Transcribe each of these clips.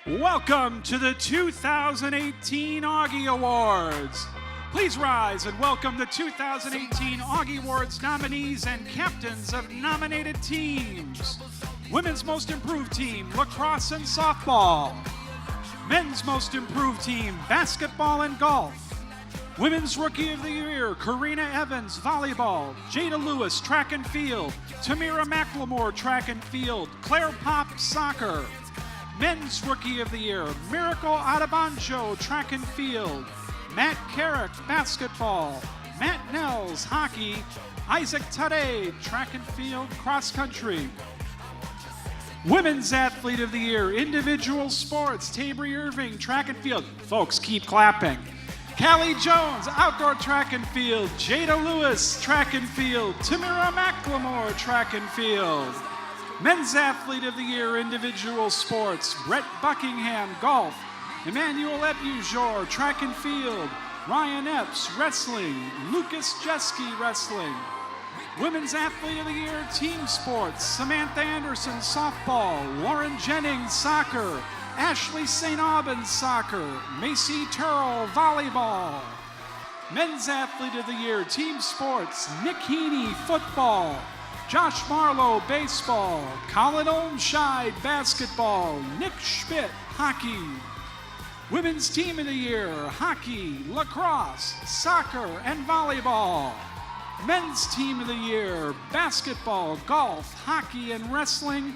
Welcome to the 2018 Auggie Awards. Please rise and welcome the 2018 Auggie Awards nominees and captains of nominated teams. Women's Most Improved Team, Lacrosse and Softball. Men's Most Improved Team, Basketball and Golf. Women's Rookie of the Year, Karina Evans, Volleyball. Jada Lewis, Track and Field. Tamira McLemore, Track and Field. Claire Pop, Soccer. Men's Rookie of the Year, Miracle Audubon, Track and Field. Matt Carrick, Basketball. Matt Nels, Hockey. Isaac Tade, Track and Field, Cross Country. Women's Athlete of the Year, Individual Sports, Tabry Irving, Track and Field. Folks, keep clapping. Callie Jones, Outdoor Track and Field. Jada Lewis, Track and Field. Tamira McLemore, Track and Field. Men's Athlete of the Year, Individual Sports, Brett Buckingham, Golf. Emmanuel Ebujor, Track and Field. Ryan Epps, Wrestling. Lucas Jeske, Wrestling. Women's Athlete of the Year, Team Sports, Samantha Andersen, Softball. Loren Jennings, Soccer. Ashley St. Aubin, Soccer. Macy Turrell, Volleyball. Men's Athlete of the Year, Team Sports, Nick Heaney, Football. Josh Marlowe, Baseball. Colin Olmscheid, Basketball. Nick Schmidt, Hockey. Women's Team of the Year, Hockey, Lacrosse, Soccer, and Volleyball. Men's Team of the Year, Basketball, Golf, Hockey, and Wrestling.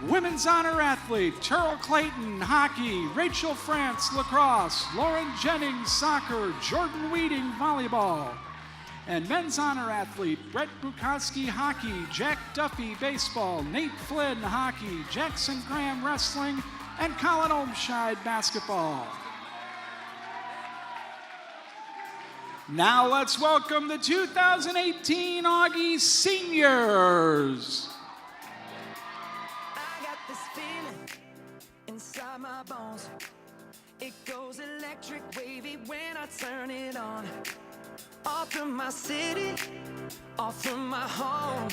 Women's Honor Athlete, Terrell Clayton, Hockey. Rachel France, Lacrosse. Loren Jennings, Soccer. Jordan Weeding, Volleyball. And Men's Honor Athlete, Brett Bukowski, Hockey. Jack Duffy, Baseball. Nate Flynn, Hockey. Jackson Graham, Wrestling. And Colin Olmscheid, Basketball. Now let's welcome the 2018 Auggie Seniors. I got this feeling inside my bones. It goes electric wavy when I turn it on. Off from my city, off from my home.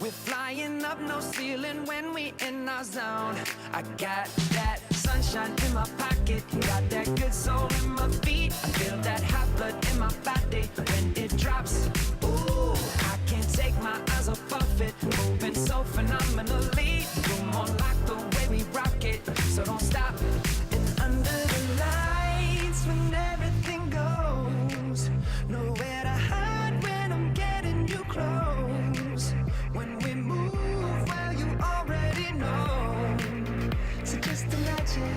We're flying up no ceiling when we in our zone. I got that sunshine in my pocket, got that good soul in my feet. I feel that hot blood in my body when it drops. Ooh, I can't take my eyes off of it, moving so phenomenally. You're more like the way we rock it, so don't stop. And under the lights when everything goes, nowhere to hide when I'm getting you close. When we move, well, you already know. So just imagine.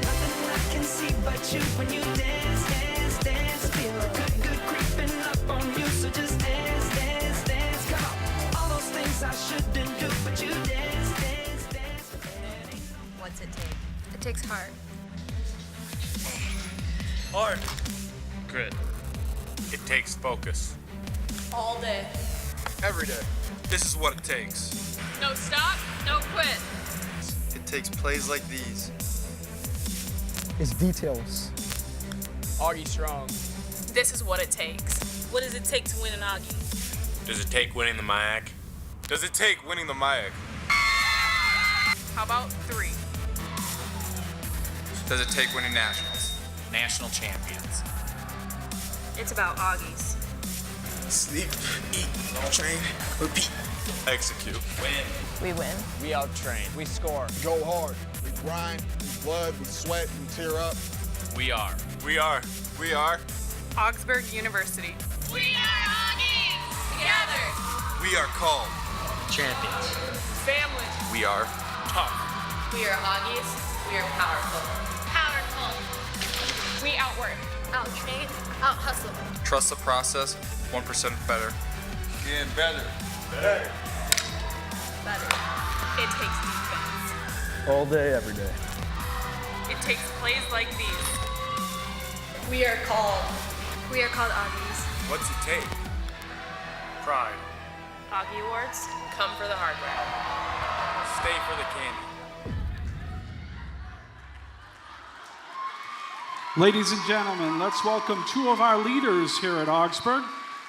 Nothing I can see but you when you dance, dance, dance. Feel good, good creeping up on you. So just dance, dance, dance. Come on. All those things I shouldn't do, but you dance, dance, dance. What's it take? It takes heart. Heart. Grit. It takes focus. All day. Every day. This is what it takes. No stop, no quit. It takes plays like these. It's details. Auggie strong. This is what it takes. What does it take to win an Auggie? Does it take winning the MIAC? Does it take winning the MIAC? How about 3? Does it take winning nationals? National champions. It's about Auggies. Sleep, eat, train, repeat. Execute. Win. We win. We out-train. We score. Go hard. We grind, we blood, we sweat, we tear up. We are. We are. We are. Augsburg University. We are Auggies! Together! We are called Champions. Family. We are Tough. We are Auggies. We are powerful. We outwork, out-train, out-hustle. trust the process, 1% better. Getting better. Better. It takes defense. All day, every day. It takes plays like these. We are called Auggies. What's it take? Pride. Auggie Awards, come for the hardware. Stay for the candy. Ladies and gentlemen, let's welcome 2 of our leaders here at Augsburg.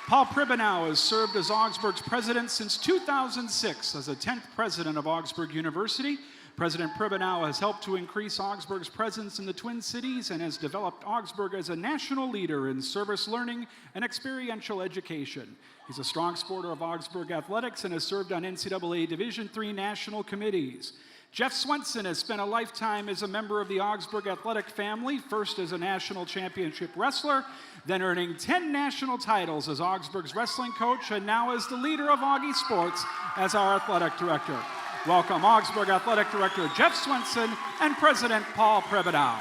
Paul Pribenow has served as Augsburg's president since 2006 as the 10th president of Augsburg University. President Pribenow has helped to increase Augsburg's presence in the Twin Cities and has developed Augsburg as a national leader in service learning and experiential education. He's a strong supporter of Augsburg athletics and has served on NCAA Division III national committees. Jeff Swenson has spent a lifetime as a member of the Augsburg athletic family, first as a national championship wrestler, then earning 10 national titles as Augsburg's wrestling coach, and now as the leader of Auggie Sports as our athletic director. Welcome Augsburg Athletic Director Jeff Swenson and President Paul Pribenow.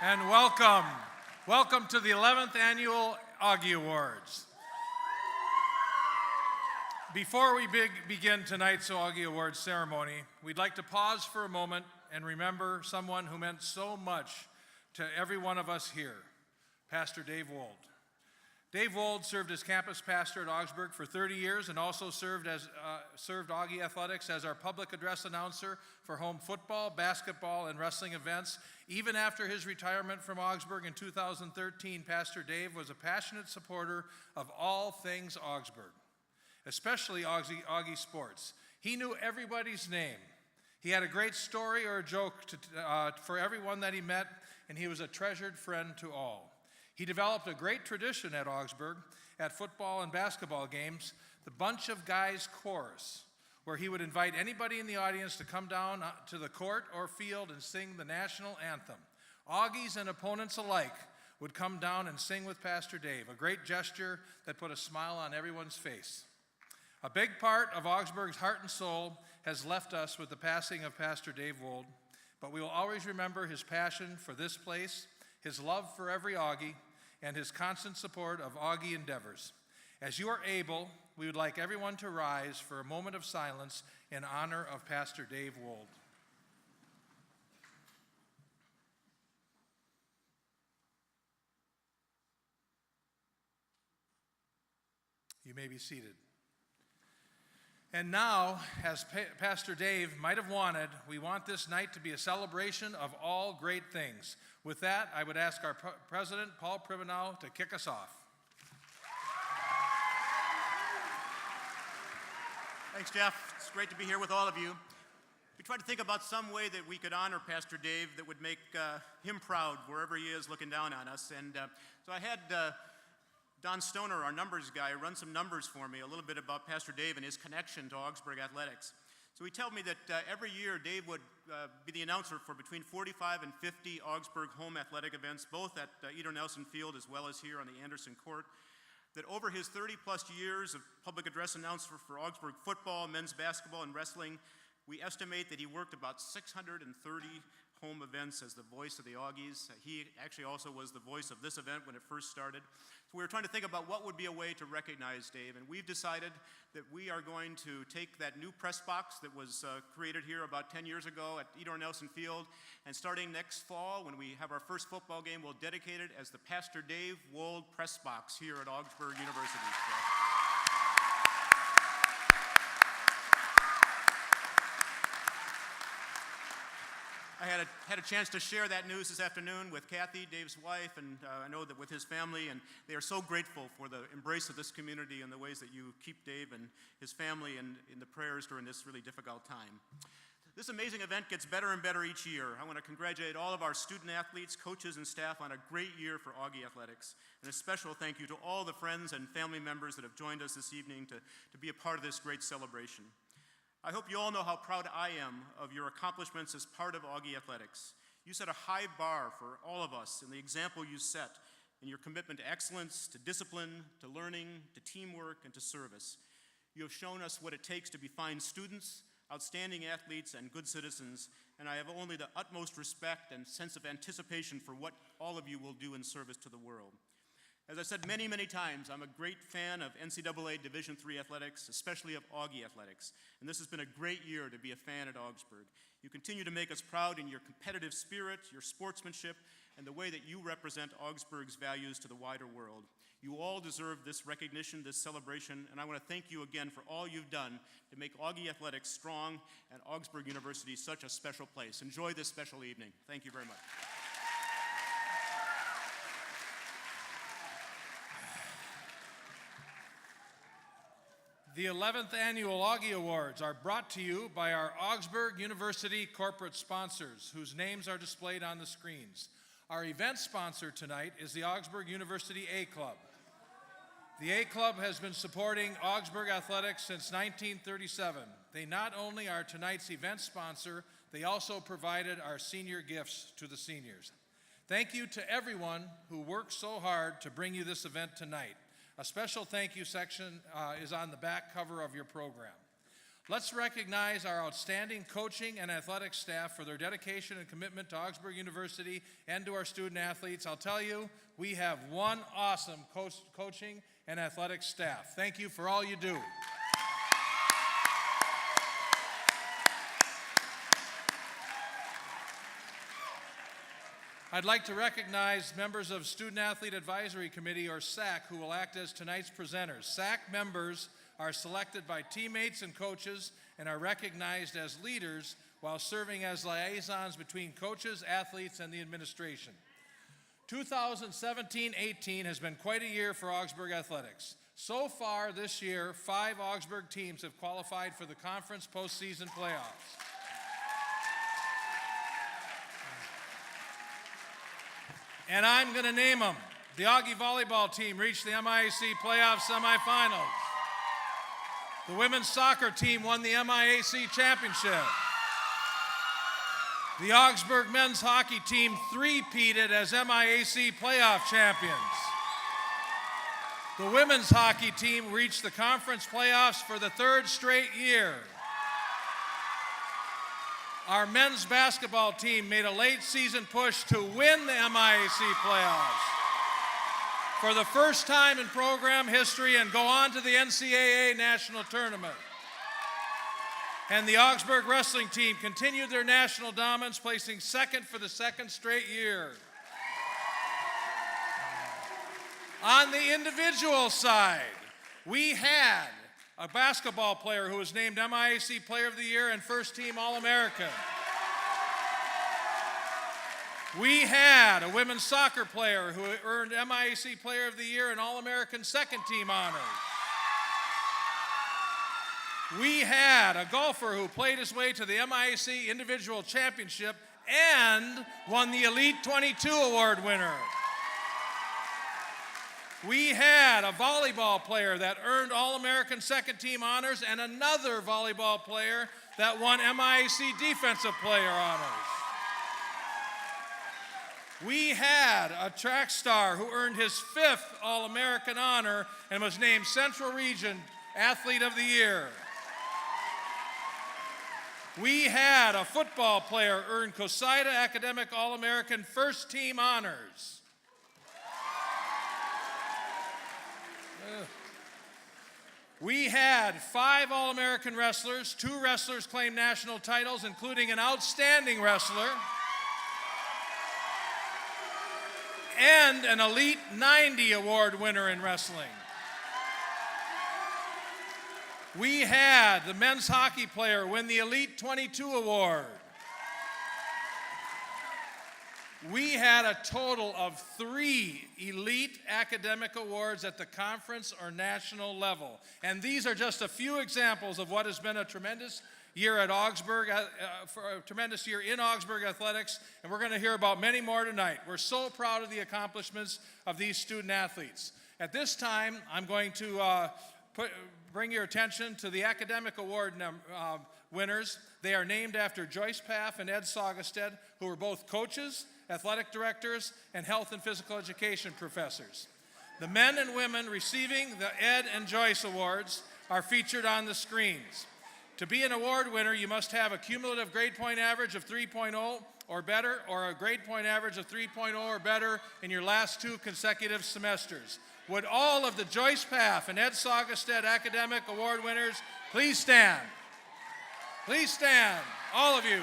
And welcome to the 11th annual Auggie Awards. Before we begin tonight's Auggie Awards ceremony, we'd like to pause for a moment and remember someone who meant so much to every one of us here, Pastor Dave Wold. Dave Wold served as campus pastor at Augsburg for 30 years and also served Auggie Athletics as our public address announcer for home football, basketball, and wrestling events. Even after his retirement from Augsburg in 2013, Pastor Dave was a passionate supporter of all things Augsburg, especially Auggie Sports. He knew everybody's name. He had a great story or a joke for everyone that he met, and he was a treasured friend to all. He developed a great tradition at Augsburg at football and basketball games, the Bunch of Guys Chorus, where he would invite anybody in the audience to come down to the court or field and sing the national anthem. Augies and opponents alike would come down and sing with Pastor Dave, a great gesture that put a smile on everyone's face. A big part of Augsburg's heart and soul has left us with the passing of Pastor Dave Wold, but we will always remember his passion for this place, his love for every Auggie, and his constant support of Auggie endeavors. As you are able, we would like everyone to rise for a moment of silence in honor of Pastor Dave Wold. You may be seated. And now, as Pastor Dave might have wanted, we want this night to be a celebration of all great things. With that, I would ask our President, Paul Pribenow, to kick us off. Thanks, Jeff. It's great to be here with all of you. We tried to think about some way that we could honor Pastor Dave that would make him proud wherever he is looking down on us. And so I had Don Stoner, our numbers guy, run some numbers for me, a little bit about Pastor Dave and his connection to Augsburg athletics. So he told me that every year Dave would be the announcer for between 45 and 50 Augsburg home athletic events, both at Eder Nelson Field as well as here on the Andersen Court. That over his 30-plus years of public address announcer for Augsburg football, men's basketball, and wrestling, we estimate that he worked about 630 home events as the voice of the Augies. He actually also was the voice of this event when it first started. So we were trying to think about what would be a way to recognize Dave, and we've decided that we are going to take that new press box that was created here about 10 years ago at Eder Nelson Field, and starting next fall, when we have our first football game, we'll dedicate it as the Pastor Dave Wold press box here at Augsburg University. I had a chance to share that news this afternoon with Kathy, Dave's wife, and I know that with his family, and they are so grateful for the embrace of this community and the ways that you keep Dave and his family in the prayers during this really difficult time. This amazing event gets better and better each year. I want to congratulate all of our student athletes, coaches, and staff on a great year for Auggie Athletics. And a special thank you to all the friends and family members that have joined us this evening to be a part of this great celebration. I hope you all know how proud I am of your accomplishments as part of Auggie Athletics. You set a high bar for all of us in the example you set in your commitment to excellence, to discipline, to learning, to teamwork, and to service. You have shown us what it takes to be fine students, outstanding athletes, and good citizens, and I have only the utmost respect and sense of anticipation for what all of you will do in service to the world. As I said many, many times, I'm a great fan of NCAA Division III athletics, especially of Auggie athletics, and this has been a great year to be a fan at Augsburg. You continue to make us proud in your competitive spirit, your sportsmanship, and the way that you represent Augsburg's values to the wider world. You all deserve this recognition, this celebration, and I want to thank you again for all you've done to make Auggie athletics strong and Augsburg University such a special place. Enjoy this special evening. Thank you very much. The 11th Annual Auggie Awards are brought to you by our Augsburg University corporate sponsors, whose names are displayed on the screens. Our event sponsor tonight is the Augsburg University A Club. The A Club has been supporting Augsburg athletics since 1937. They not only are tonight's event sponsor, they also provided our senior gifts to the seniors. Thank you to everyone who worked so hard to bring you this event tonight. A special thank you section is on the back cover of your program. Let's recognize our outstanding coaching and athletic staff for their dedication and commitment to Augsburg University and to our student athletes. I'll tell you, we have one awesome coaching and athletic staff. Thank you for all you do. I'd like to recognize members of Student Athlete Advisory Committee, or SAC, who will act as tonight's presenters. SAC members are selected by teammates and coaches and are recognized as leaders while serving as liaisons between coaches, athletes, and the administration. 2017-18 has been quite a year for Augsburg athletics. So far this year, 5 Augsburg teams have qualified for the conference postseason playoffs. And I'm going to name them. The Augie volleyball team reached the MIAC playoff semifinals. The women's soccer team won the MIAC championship. The Augsburg men's hockey team three-peated as MIAC playoff champions. The women's hockey team reached the conference playoffs for the 3rd straight year. Our men's basketball team made a late season push to win the MIAC playoffs for the first time in program history and go on to the NCAA national tournament. And the Augsburg Rustling team continued their national dominance, placing 2nd for the 2nd straight year. On the individual side, we had a basketball player who was named MIAC Player of the Year and First Team All-American. We had a women's soccer player who earned MIAC Player of the Year and All-American Second Team honors. We had a golfer who played his way to the MIAC Individual Championship and won the Elite 22 Award winner. We had a volleyball player that earned All-American Second Team honors and another volleyball player that won MIAC Defensive Player honors. We had a track star who earned his 5th All-American honor and was named Central Region Athlete of the Year. We had a football player earn COSIDA Academic All-American First Team honors. We had 5 All-American wrestlers, 2 wrestlers claimed national titles, including an outstanding wrestler, and an Elite 90 Award winner in wrestling. We had the men's hockey player win the Elite 22 Award. We had a total of 3 elite academic awards at the conference or national level. And these are just a few examples of what has been a tremendous year at Augsburg, a tremendous year in Augsburg athletics, and we're going to hear about many more tonight. We're so proud of the accomplishments of these student athletes. At this time, I'm going to bring your attention to the academic award winners. They are named after Joyce Paff and Ed Saugestad, who were both coaches, athletic directors, and health and physical education professors. The men and women receiving the Ed and Joyce Awards are featured on the screens. To be an award winner, you must have a cumulative grade point average of 3.0 or better, or a grade point average of 3.0 or better in your last 2 consecutive semesters. Would all of the Joyce Paff and Ed Saugestad academic award winners please stand? Please stand, all of you.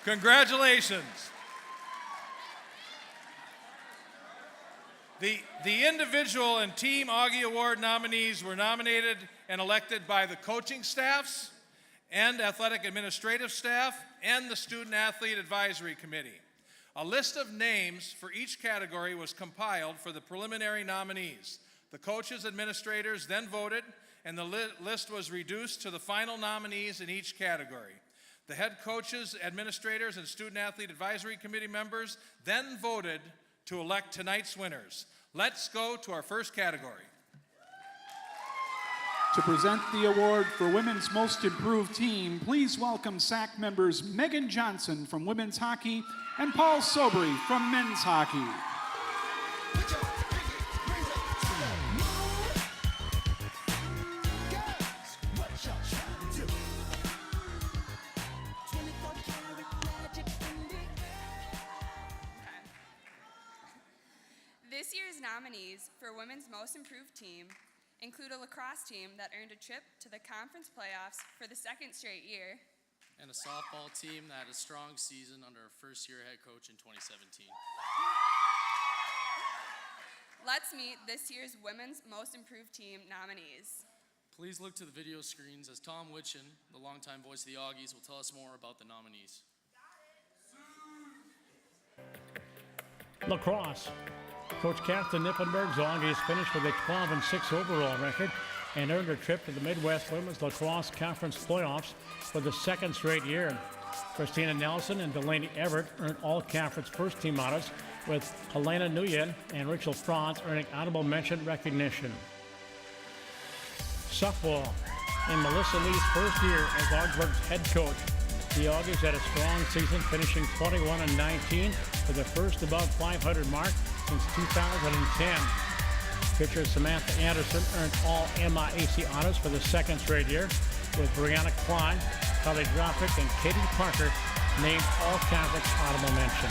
Congratulations. The individual and team Auggie Award nominees were nominated and elected by the coaching staffs and athletic administrative staff, and the Student Athlete Advisory Committee. A list of names for each category was compiled for the preliminary nominees. The coaches, administrators then voted, and the list was reduced to the final nominees in each category. The head coaches, administrators, and Student Athlete Advisory Committee members then voted to elect tonight's winners. Let's go to our first category. To present the award for Women's Most Improved Team, please welcome SAC members Megan Johnson from women's hockey and Paul Sobry from men's hockey. This year's nominees for Women's Most Improved Team include a lacrosse team that earned a trip to the conference playoffs for the second straight year, and a softball team that had a strong season under a first-year head coach in 2017. Let's meet this year's Women's Most Improved Team nominees. Please look to the video screens as Tom Witchen, the longtime voice of the Auggies, will tell us more about the nominees. Lacrosse. Coach Captain Nippenberg's Auggies finished with a 12-6 overall record and earned a trip to the Midwest Women's Lacrosse Conference playoffs for the second straight year. Christina Nelson and Delaney Everett earned all conference first team honors, with Helena Nguyen and Rachel Franz earning honorable mention recognition. Softball. In Melissa Lee's first year as Augsburg's head coach, the Auggies had a strong season, finishing 21-19 for the first above 500 mark since 2010. Pitcher Samantha Andersen earned all MIAC honors for the second straight year, with Brianna Klein, Kelly Dropick, and Katie Parker named all conference honorable mention.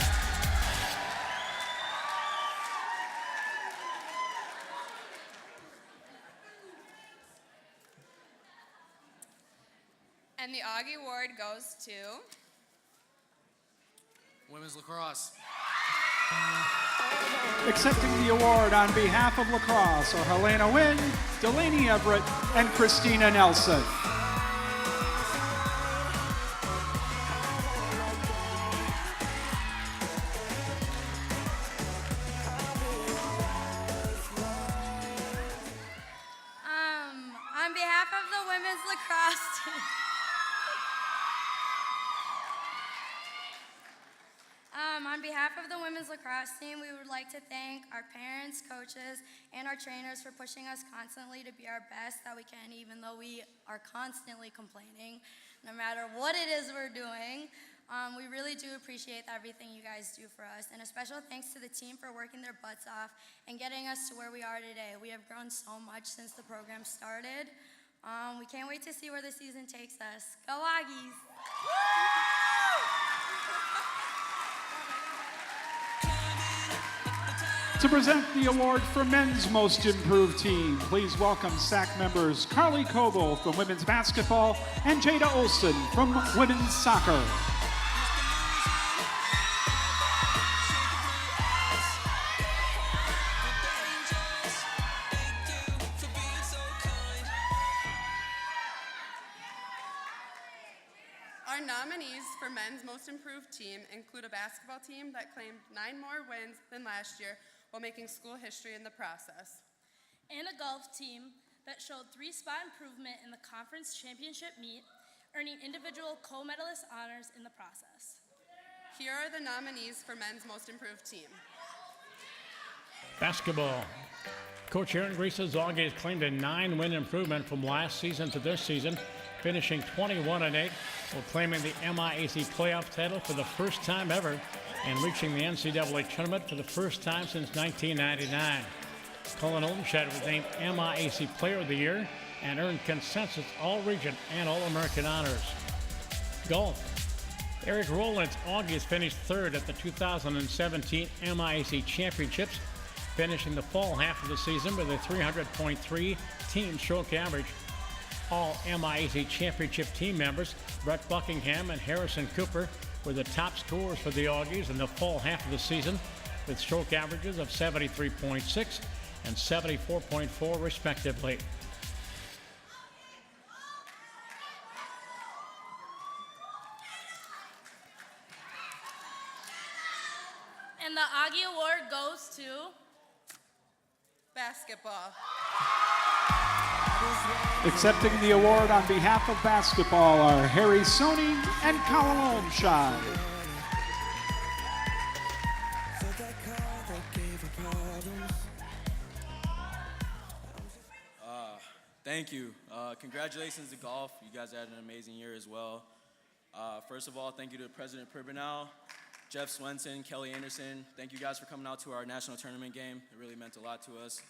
And the Augie Award goes to Women's lacrosse. Accepting the award on behalf of lacrosse are Helena Nguyen, Delaney Everett, and Christina Nelson. On behalf of the women's lacrosse team, we would like to thank our parents, coaches, and our trainers for pushing us constantly to be our best that we can, even though we are constantly complaining, no matter what it is we're doing. We really do appreciate everything you guys do for us, and a special thanks to the team for working their butts off and getting us to where we are today. We have grown so much since the program started. We can't wait to see where the season takes us. Go Aggies! To present the award for Men's Most Improved Team, please welcome SAC members Carly Coble from women's basketball and Jada Olson from women's soccer. Our nominees for Men's Most Improved Team include a basketball team that claimed 9 more wins than last year while making school history in the process, and a golf team that showed 3-spot improvement in the conference championship meet, earning individual co-medalist honors in the process. Here are the nominees for Men's Most Improved Team. Basketball. Coach Aaron Grease's Auggies claimed a 9-win improvement from last season to this season, finishing 21-8, while claiming the MIAC playoff title for the first time ever and reaching the NCAA tournament for the first time since 1999. Colin Olmsted was named MIAC Player of the Year and earned consensus All-Region and All-American honors. Golf. Eric Rowland's Auggies finished third at the 2017 MIAC Championships, finishing the fall half of the season with a 300.3 team stroke average. All MIAC Championship team members, Brett Buckingham and Harrison Cooper, were the top scorers for the Auggies in the fall half of the season, with stroke averages of 73.6 and 74.4 respectively. And the Aggie Award goes to basketball. Accepting the award on behalf of basketball are Harry Sony and Colin Olmshad. Thank you. Congratulations to golf. You guys had an amazing year as well. First of all, thank you to President Pirbanow, Jeff Swenson, Kelly Andersen. Thank you guys for coming out to our national tournament game. It really meant a lot to us.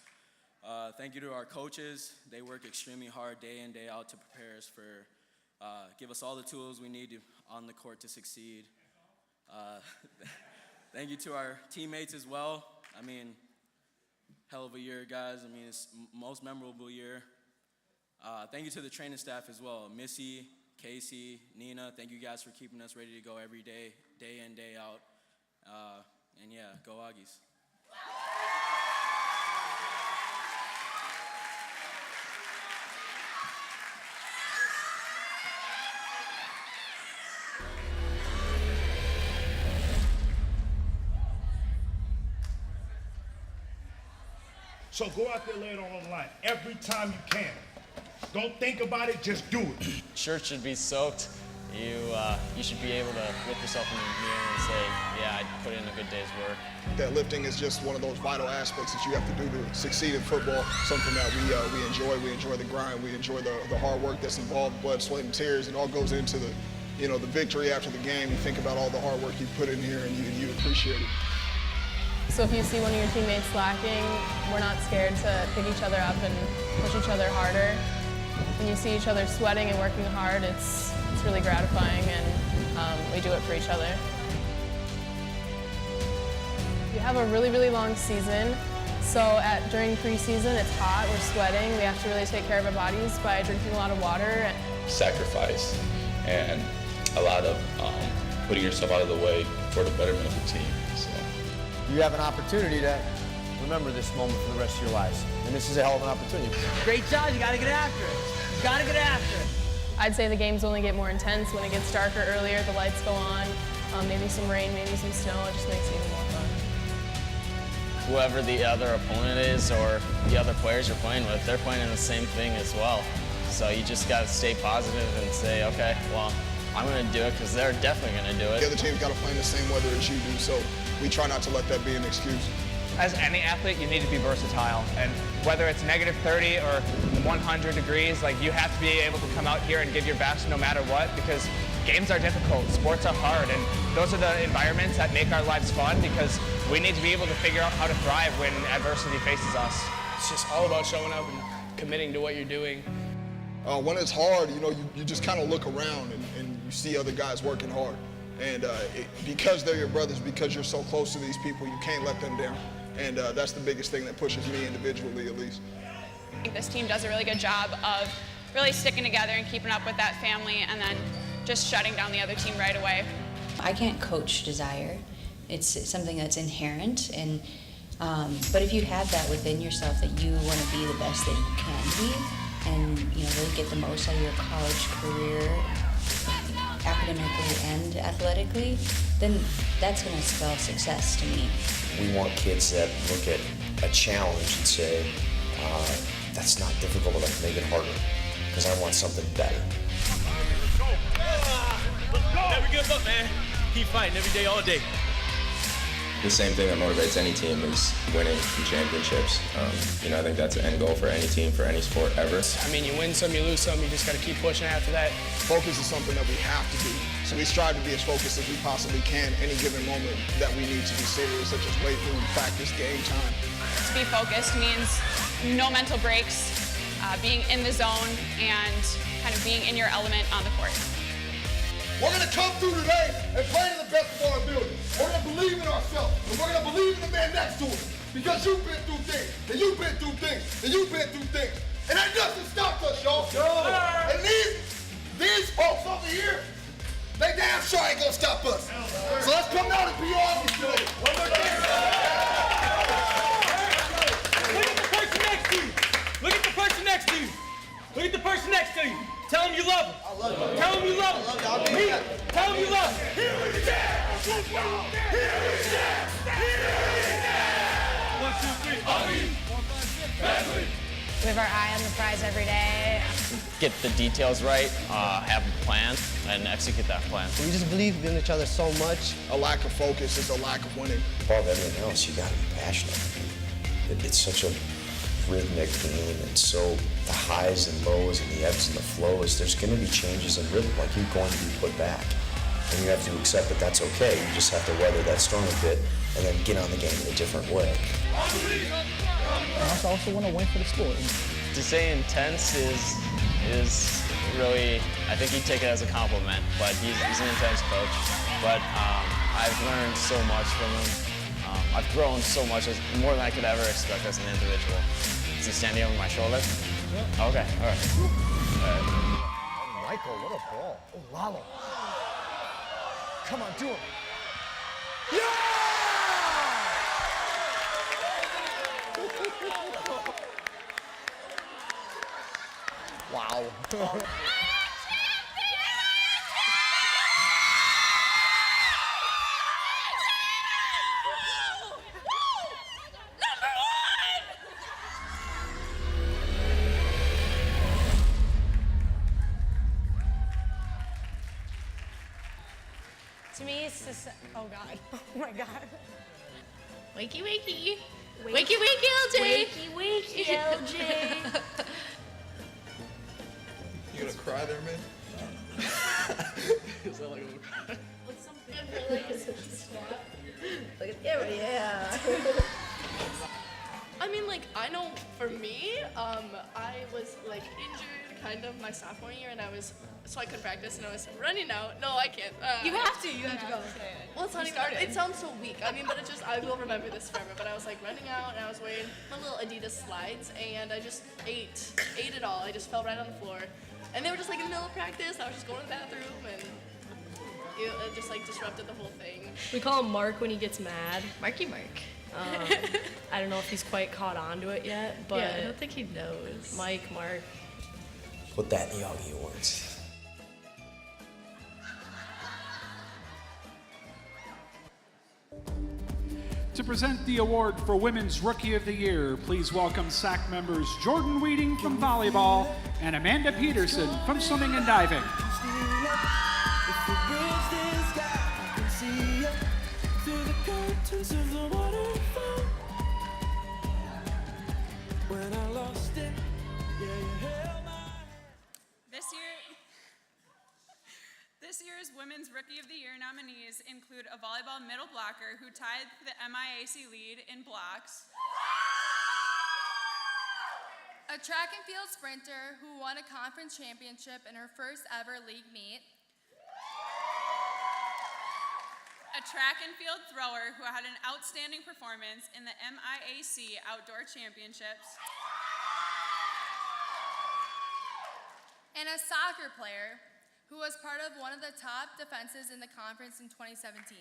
Thank you to our coaches. They work extremely hard day in, day out to prepare us for, give us all the tools we need on the court to succeed. Thank you to our teammates as well. I mean, hell of a year, guys. I mean, it's most memorable year. Thank you to the training staff as well. Missy, Casey, Nina, thank you guys for keeping us ready to go every day, day in, day out. And yeah, go Aggies. So go out there, lay it all on the line every time you can. Don't think about it, just do it. Shirt should be soaked. You should be able to look yourself in the mirror and say, yeah, I put in a good day's work. That lifting is just one of those vital aspects that you have to do to succeed in football. Something that we enjoy. We enjoy the grind. We enjoy the hard work that's involved, blood, sweat, and tears. It all goes into the, the victory after the game. You think about all the hard work you put in here, and you appreciate it. So if you see one of your teammates slacking, we're not scared to pick each other up and push each other harder. When you see each other sweating and working hard, it's really gratifying, and we do it for each other. We have a really, really long season. So during preseason, it's hot, we're sweating. We have to really take care of our bodies by drinking a lot of water. Sacrifice and a lot of putting yourself out of the way for the betterment of the team. So. You have an opportunity to remember this moment for the rest of your lives. And this is a hell of an opportunity. Great job, you gotta get after it. You gotta get after it. I'd say the games only get more intense when it gets darker earlier, the lights go on, maybe some rain, maybe some snow, it just makes it even more fun. Whoever the other opponent is or the other players you're playing with, they're playing in the same thing as well. So you just gotta stay positive and say, okay, well, I'm gonna do it because they're definitely gonna do it. The other team's got to play in the same weather as you do, so we try not to let that be an excuse. As any athlete, you need to be versatile, and whether it's -30 or 100 degrees, you have to be able to come out here and give your best no matter what, because games are difficult, sports are hard, and those are the environments that make our lives fun, because we need to be able to figure out how to thrive when adversity faces us. It's just all about showing up and committing to what you're doing. When it's hard, you just kind of look around and you see other guys working hard. And because they're your brothers, because you're so close to these people, you can't let them down. And that's the biggest thing that pushes me individually, at least. I think this team does a really good job of really sticking together and keeping up with that family and then just shutting down the other team right away. I can't coach desire. It's something that's inherent. And but if you have that within yourself, that you want to be the best that you can be, and really get the most out of your college career, academically and athletically, then that's going to spell success to me. We want kids that look at a challenge and say, that's not difficult enough to make it harder, because I want something better. Never give up, man. Keep fighting every day, all day. The same thing that motivates any team is winning championships. I think that's an end goal for any team, for any sport ever. I mean, you win some, you lose some, you just got to keep pushing after that. Focus is something that we have to do. So we strive to be as focused as we possibly can any given moment that we need to be serious, such as weight room, practice, game time. To be focused means no mental breaks, being in the zone, and kind of being in your element on the court. We're going to come through today and play to the best of our ability. We're going to believe in ourselves, and we're going to believe in the man next to us, because you've been through things, and you've been through things, and you've been through things. And that doesn't stop us, y'all. And these folks over here, they damn sure ain't going to stop us. So let's come out and be Auggie today. One more time. Look at the person next to you. Look at the person next to you. Look at the person next to you. Tell them you love them. Tell them you love them. Tell them you love them. We have our eye on the prize every day. Get the details right, have a plan, and execute that plan. We just believe in each other so much. A lack of focus is a lack of winning. Above everything else, you gotta be passionate. It's such a rhythmic game, and so the highs and lows and the ebbs and the flows, there's gonna be changes in rhythm, like you're going to be put back. And you have to accept that that's okay. You just have to weather that storm a bit and then get on the game in a different way. I also want to win for the sport. To say intense is really, I think he'd take it as a compliment, but he's an intense coach. But I've learned so much from him. I've grown so much, more than I could ever expect as an individual. Is he standing over my shoulder? Yeah. Okay, all right. Michael, what a ball. Oh, Lalo. Come on, do it. Wow. To me, it's just, oh God, oh my God. Wakey, wakey. Wakey, wakey, LJ. Wakey, wakey, LJ. You gonna cry there, man? Is that like a cry? What's something for like a squat? Look at the camera, yeah. I mean, like, I know for me, I was like injured kind of my sophomore year, and so I couldn't practice, and I was running out. No, I can't. You have to go. Well, it's not even, it sounds so weak. I mean, but it just, I will remember this forever. But I was like running out, and I was wearing my little Adidas slides, and I just ate it all. I just fell right on the floor. And they were just like in the middle of practice. I was just going to the bathroom, and it just like disrupted the whole thing. We call him Mark when he gets mad. Marky Mark. I don't know if he's quite caught on to it yet, but Yeah, I don't think he knows. Mark. Put that in the Auggie Awards. To present the award for Women's Rookie of the Year, please welcome SAC members Jordan Weeding from volleyball and Amanda Peterson from swimming and diving. This year's Women's Rookie of the Year nominees include a volleyball middle blocker who tied the MIAC lead in blocks, a track and field sprinter who won a conference championship in her first ever league meet, a track and field thrower who had an outstanding performance in the MIAC Outdoor Championships, and a soccer player who was part of one of the top defenses in the conference in 2017.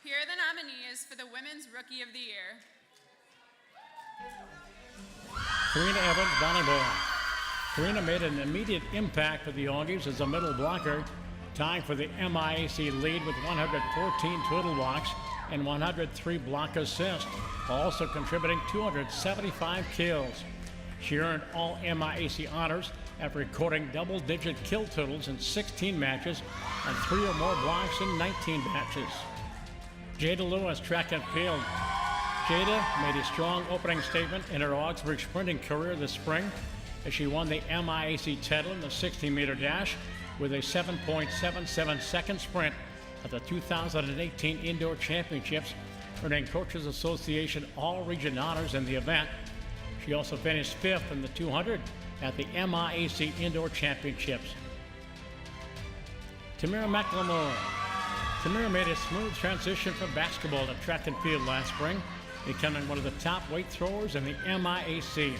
Here are the nominees for the Women's Rookie of the Year. Karina Evans, volleyball. Karina made an immediate impact for the Augies as a middle blocker, tying for the MIAC lead with 114 total blocks and 103 block assists, while also contributing 275 kills. She earned all MIAC honors after recording double-digit kill totals in 16 matches and 3 or more blocks in 19 matches. Jada Lewis, track and field. Jada made a strong opening statement in her Augsburg sprinting career this spring as she won the MIAC title in the 60-meter dash with a 7.77 second sprint at the 2018 Indoor Championships, earning Coaches Association All-Region honors in the event. She also finished 5th in the 200 at the MIAC Indoor Championships. Tamira McLemore. Tamira made a smooth transition from basketball to track and field last spring, becoming one of the top weight throwers in the MIAC.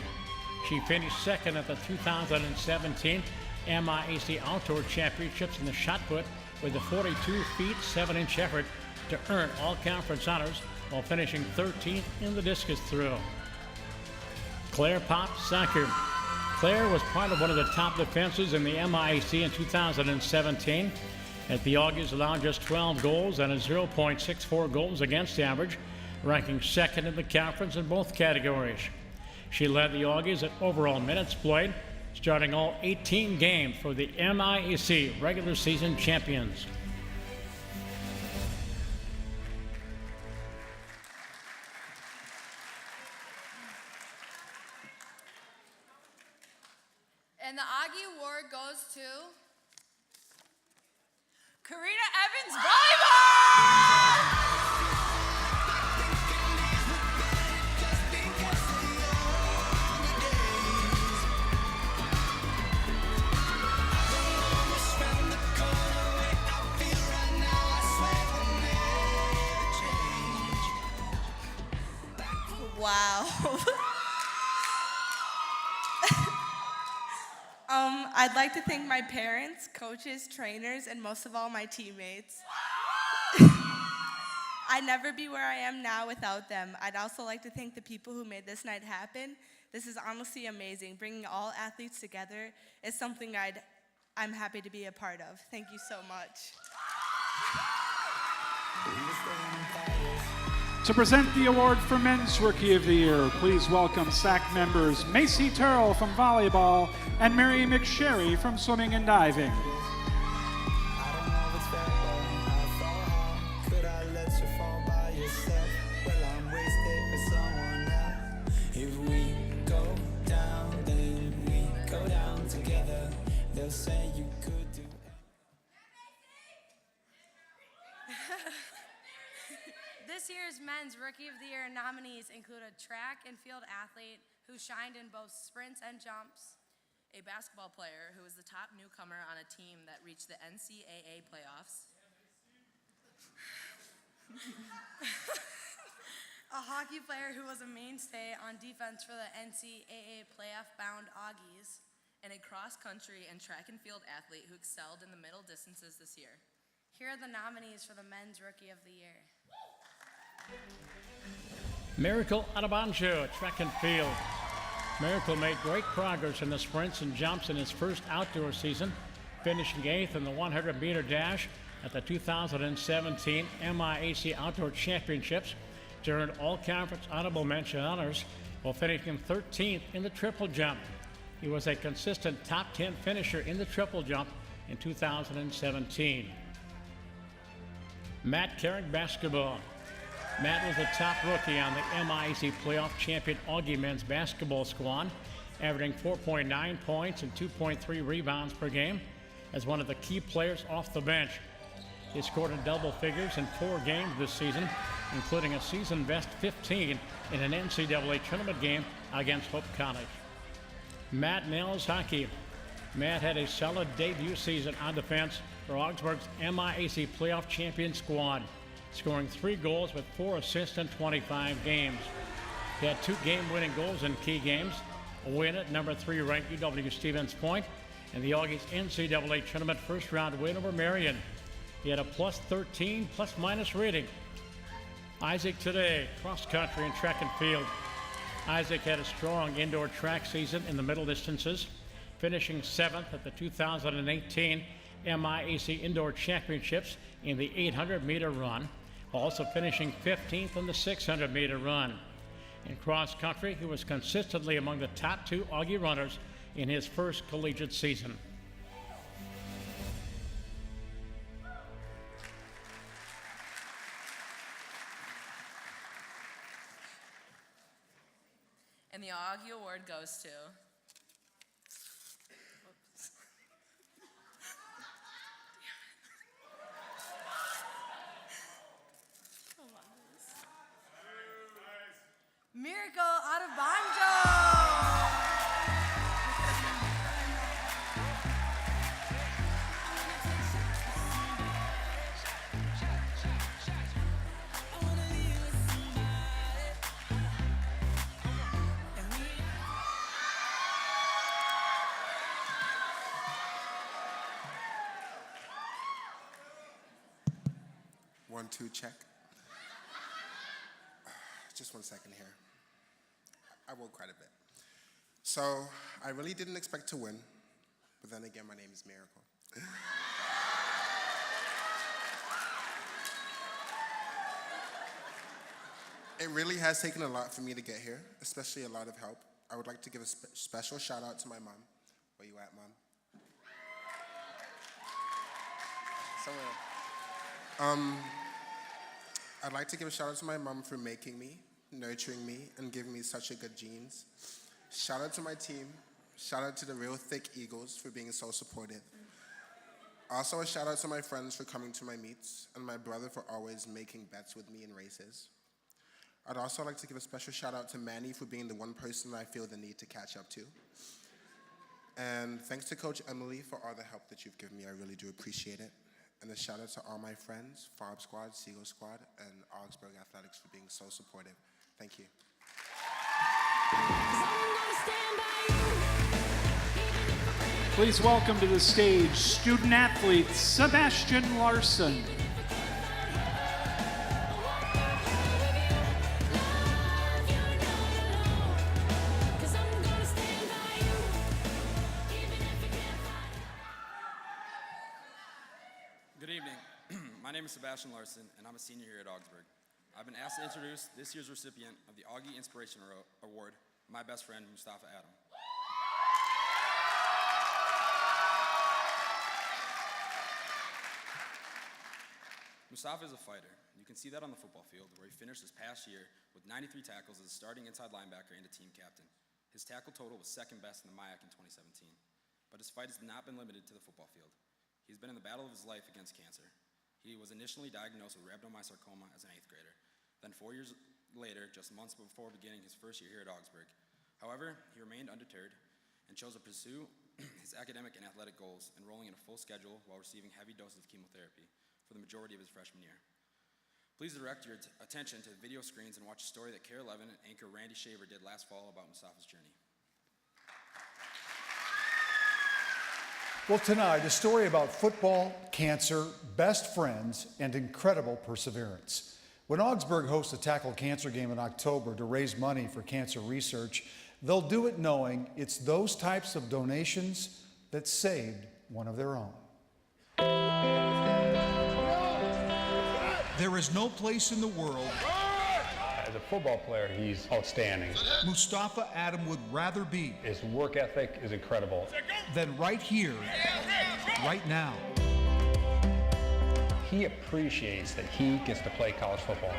She finished 2nd at the 2017 MIAC Outdoor Championships in the shot put with a 42 feet 7-inch effort to earn all conference honors while finishing 13th in the discus throw. Claire Pop, soccer. Claire was part of one of the top defenses in the MIAC in 2017, as the Augies allowed just 12 goals and a 0.64 goals against average, ranking second in the conference in both categories. She led the Augies at overall minutes played, starting all 18 games for the MIAC regular season champions. And the Aggie Award goes to Karina Evans Volleyball! Wow. I'd like to thank my parents, coaches, trainers, and most of all, my teammates. I'd never be where I am now without them. I'd also like to thank the people who made this night happen. This is honestly amazing. Bringing all athletes together is something I'm happy to be a part of. Thank you so much. To present the award for Men's Rookie of the Year, please welcome SAC members Macy Turrell from volleyball and Mary McSherry from swimming and diving. This year's Men's Rookie of the Year nominees include a track and field athlete who shined in both sprints and jumps, a basketball player who was the top newcomer on a team that reached the NCAA playoffs, a hockey player who was a mainstay on defense for the NCAA playoff-bound Augies, and a cross-country and track and field athlete who excelled in the middle distances this year. Here are the nominees for the Men's Rookie of the Year. Miracle Audubon, track and field. Miracle made great progress in the sprints and jumps in his first outdoor season, finishing 8th in the 100-meter dash at the 2017 MIAC Outdoor Championships, earned all-conference honorable mention honors while finishing 13th in the triple jump. He was a consistent top 10 finisher in the triple jump in 2017. Matt Carrick, basketball. Matt was a top rookie on the MIAC playoff champion Augie men's basketball squad, averaging 4.9 points and 2.3 rebounds per game as one of the key players off the bench. He scored in double figures in 4 games this season, including a season best 15 in an NCAA tournament game against Hope College. Matt nails hockey. Matt had a solid debut season on defense for Augsburg's MIAC playoff champion squad, scoring 3 goals with 4 assists in 25 games. He had 2 game-winning goals in key games, a win at number 3 ranked UW-Stevens Point, and the Augies NCAA tournament first-round win over Marion. He had a +13 plus-minus rating. Isaac today, cross-country and track and field. Isaac had a strong indoor track season in the middle distances, finishing 7th at the 2018 MIAC Indoor Championships in the 800-meter run, also finishing 15th in the 600-meter run. In cross-country, he was consistently among the top 2 Augie runners in his first collegiate season. And the Augie Award goes to Miracle Audubon. One, two, check. Just 1 second here. I will quite a bit. So I really didn't expect to win, but then again, my name is Miracle. It really has taken a lot for me to get here, especially a lot of help. I would like to give a special shout out to my mom. Where you at, Mom? Somewhere. I'd like to give a shout out to my mom for making me, nurturing me, and giving me such a good genes. Shout out to my team. Shout out to the Real Thick Eagles for being so supportive. Also a shout out to my friends for coming to my meets, and my brother for always making bets with me in races. I'd also like to give a special shout out to Manny for being the one person I feel the need to catch up to. And thanks to Coach Emily for all the help that you've given me. I really do appreciate it. And a shout out to all my friends, Farb Squad, Seagull Squad, and Augsburg Athletics for being so supportive. Thank you. Please welcome to the stage student athlete Sebastian Larsen. Good evening. My name is Sebastian Larsen, and I'm a senior here at Augsburg. I've been asked to introduce this year's recipient of the Auggie Inspiration Award, my best friend, Mustafa Adam. Mustafa is a fighter. You can see that on the football field, where he finished this past year with 93 tackles as a starting inside linebacker and a team captain. His tackle total was second best in the MIAC in 2017. But his fight has not been limited to the football field. He's been in the battle of his life against cancer. He was initially diagnosed with rhabdomyosarcoma as an 8th grader. Then 4 years later, just months before beginning his first year here at Augsburg. However, he remained undeterred and chose to pursue his academic and athletic goals, enrolling in a full schedule while receiving heavy doses of chemotherapy for the majority of his freshman year. Please direct your attention to the video screens and watch a story that KARE 11 anchor Randy Shaver did last fall about Mustafa's journey. Well, tonight, a story about football, cancer, best friends, and incredible perseverance. When Augsburg hosts a Tackle Cancer game in October to raise money for cancer research, they'll do it knowing it's those types of donations that saved one of their own. There is no place in the world as a football player, he's outstanding. Mustafa Adam would rather be. His work ethic is incredible. Than right here, right now. He appreciates that he gets to play college football.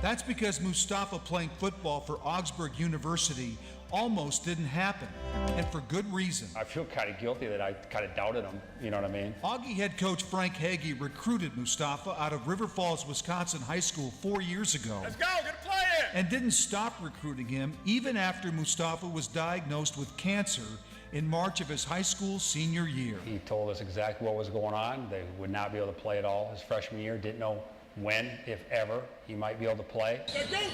That's because Mustafa playing football for Augsburg University almost didn't happen, and for good reason. I feel kind of guilty that I kind of doubted him, you know what I mean? Auggie head coach Frank Hagee recruited Mustafa out of River Falls, Wisconsin High School 4 years ago. Let's go, get a play in! And didn't stop recruiting him even after Mustafa was diagnosed with cancer in March of his high school senior year. He told us exactly what was going on. They would not be able to play at all his freshman year, didn't know when, if ever, he might be able to play.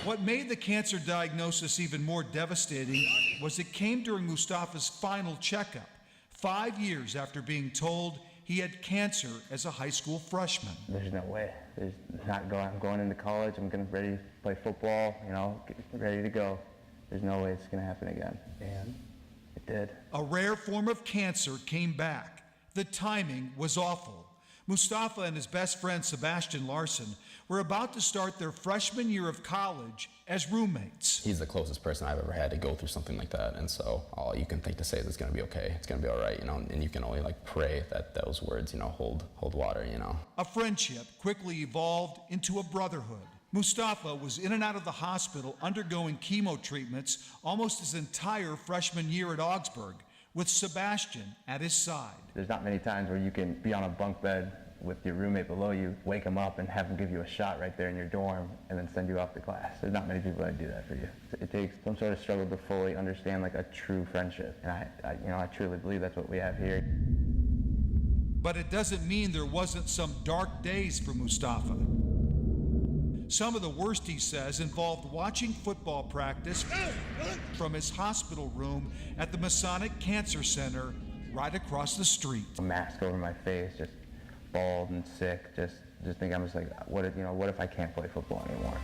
What made the cancer diagnosis even more devastating was it came during Mustafa's final checkup, 5 years after being told he had cancer as a high school freshman. There's no way. I'm going into college. I'm ready to play football, ready to go. There's no way it's going to happen again. And it did. A rare form of cancer came back. The timing was awful. Mustafa and his best friend Sebastian Larsen were about to start their freshman year of college as roommates. He's the closest person I've ever had to go through something like that, and so all you can think to say is it's going to be okay, it's going to be all right, and you can only pray that those words, hold water, A friendship quickly evolved into a brotherhood. Mustafa was in and out of the hospital undergoing chemo treatments almost his entire freshman year at Augsburg, with Sebastian at his side. There's not many times where you can be on a bunk bed with your roommate below you, wake him up and have him give you a shot right there in your dorm and then send you off to class. There's not many people that do that for you. It takes some sort of struggle to fully understand a true friendship. And I truly believe that's what we have here. But it doesn't mean there wasn't some dark days for Mustafa. Some of the worst, he says, involved watching football practice from his hospital room at the Masonic Cancer Center right across the street. A mask over my face, just bald and sick, just think I'm just what if I can't play football anymore?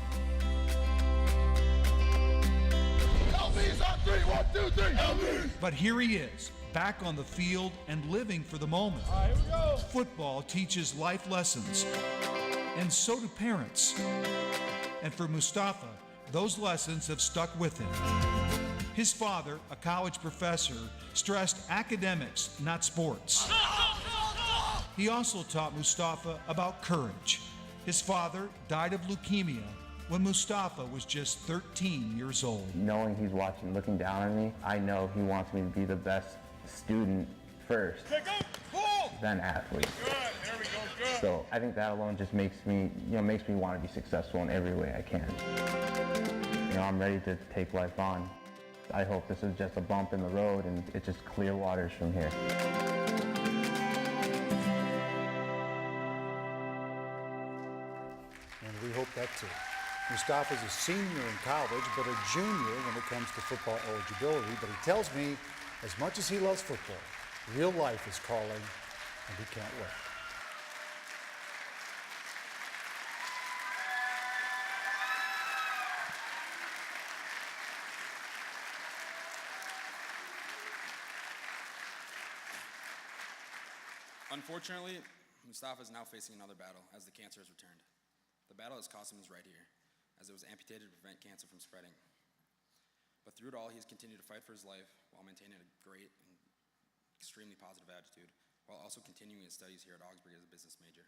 1, 2, 3. But here he is, back on the field and living for the moment. All right, here we go. Football teaches life lessons, and so do parents. And for Mustafa, those lessons have stuck with him. His father, a college professor, stressed academics, not sports. He also taught Mustafa about courage. His father died of leukemia when Mustafa was just 13 years old. Knowing he's watching, looking down on me, I know he wants me to be the best student first, then athlete. Good, there we go, good. So I think that alone just makes me want to be successful in every way I can. I'm ready to take life on. I hope this is just a bump in the road and it's just clear waters from here. And we hope that too. Mustafa's a senior in college, but a junior when it comes to football eligibility. But he tells me, as much as he loves football, real life is calling, and he can't wait. Unfortunately, Mustafa is now facing another battle as the cancer has returned. The battle has cost him his right ear, as it was amputated to prevent cancer from spreading. But through it all, he has continued to fight for his life while maintaining a great and extremely positive attitude, while also continuing his studies here at Augsburg as a business major.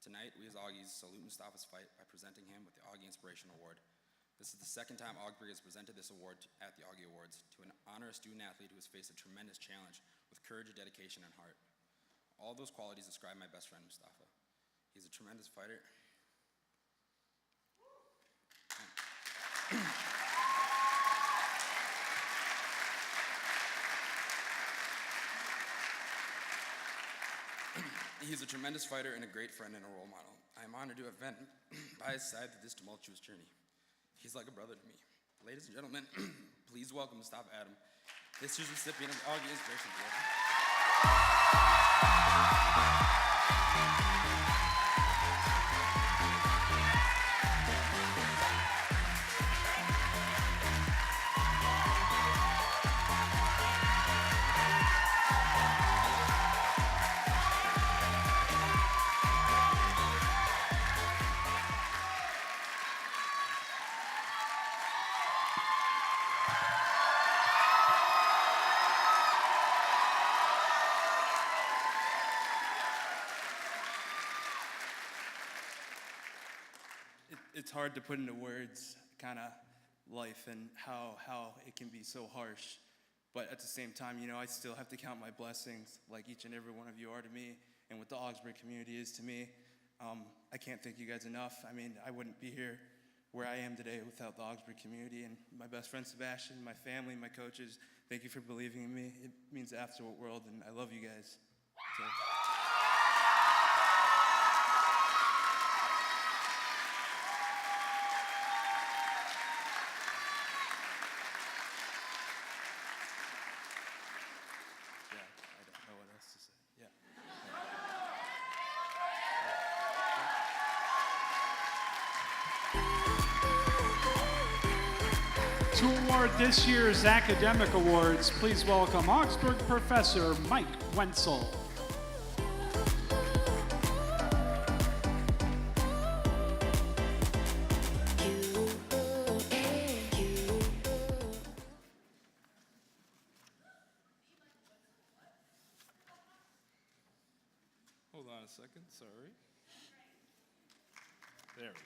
Tonight, we as Auggies salute Mustafa's fight by presenting him with the Auggie Inspirational Award. This is the second time Augsburg has presented this award at the Auggie Awards to honor a student athlete who has faced a tremendous challenge with courage, dedication, and heart. All those qualities describe my best friend, Mustafa. He's a tremendous fighter. He's a tremendous fighter and a great friend and a role model. I am honored to have been by his side through this tumultuous journey. He's like a brother to me. Ladies and gentlemen, please welcome Mustafa Adam, this year's recipient of the Auggie Inspirational Award. It's hard to put into words kind of life and how it can be so harsh. But at the same time, I still have to count my blessings like each and every one of you are to me and what the Augsburg community is to me. I can't thank you guys enough. I mean, I wouldn't be here where I am today without the Augsburg community and my best friend Sebastian, my family, my coaches. Thank you for believing in me. It means the absolute world, and I love you guys. So. To award this year's academic awards, please welcome Augsburg professor Mike Wenzel. Hold on a second, sorry. There we go.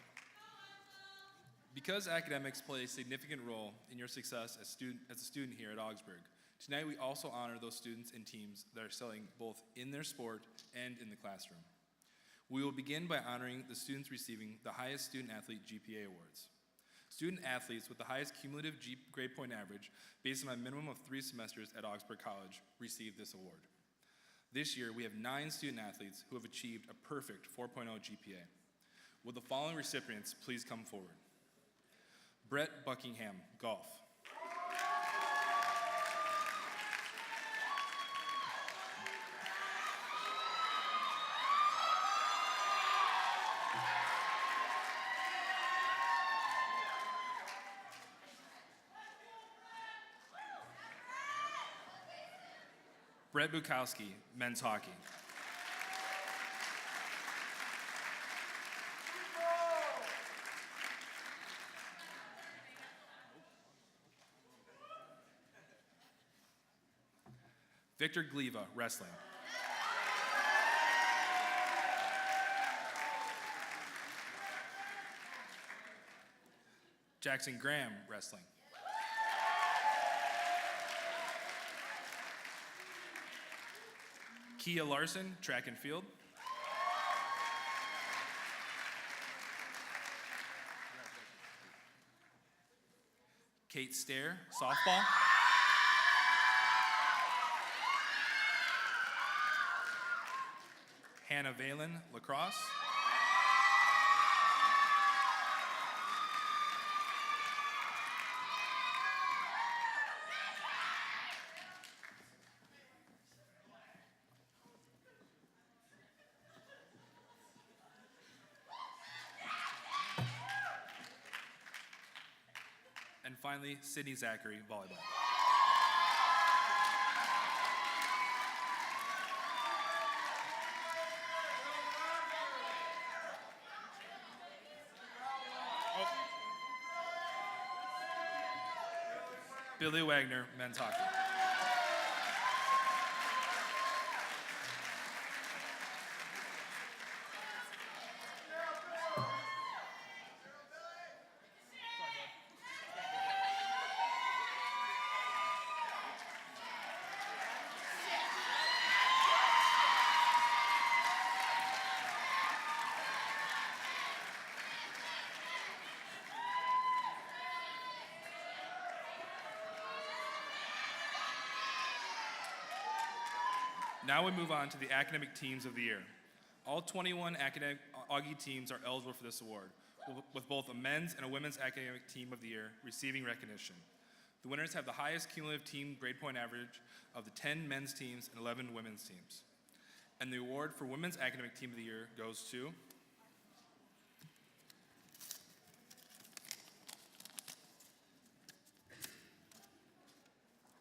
Because academics play a significant role in your success as a student here at Augsburg, tonight we also honor those students and teams that are excelling both in their sport and in the classroom. We will begin by honoring the students receiving the highest student athlete GPA awards. Student athletes with the highest cumulative grade point average based on a minimum of 3 semesters at Augsburg College receive this award. This year, we have 9 student athletes who have achieved a perfect 4.0 GPA. Will the following recipients please come forward? Brett Buckingham, golf. Brett Bukowski, men's hockey. Victor Gliva, wrestling. Jackson Graham, wrestling. Kia Larson, track and field. Kate Stair, softball. Hannah Valen, lacrosse. And finally, Sydney Zachary, volleyball. Billy Wagner, men's hockey. Now we move on to the academic teams of the year. All 21 academic Augie teams are eligible for this award, with both a men's and a women's academic team of the year receiving recognition. The winners have the highest cumulative team grade point average of the 10 men's teams and 11 women's teams. And the award for women's academic team of the year goes to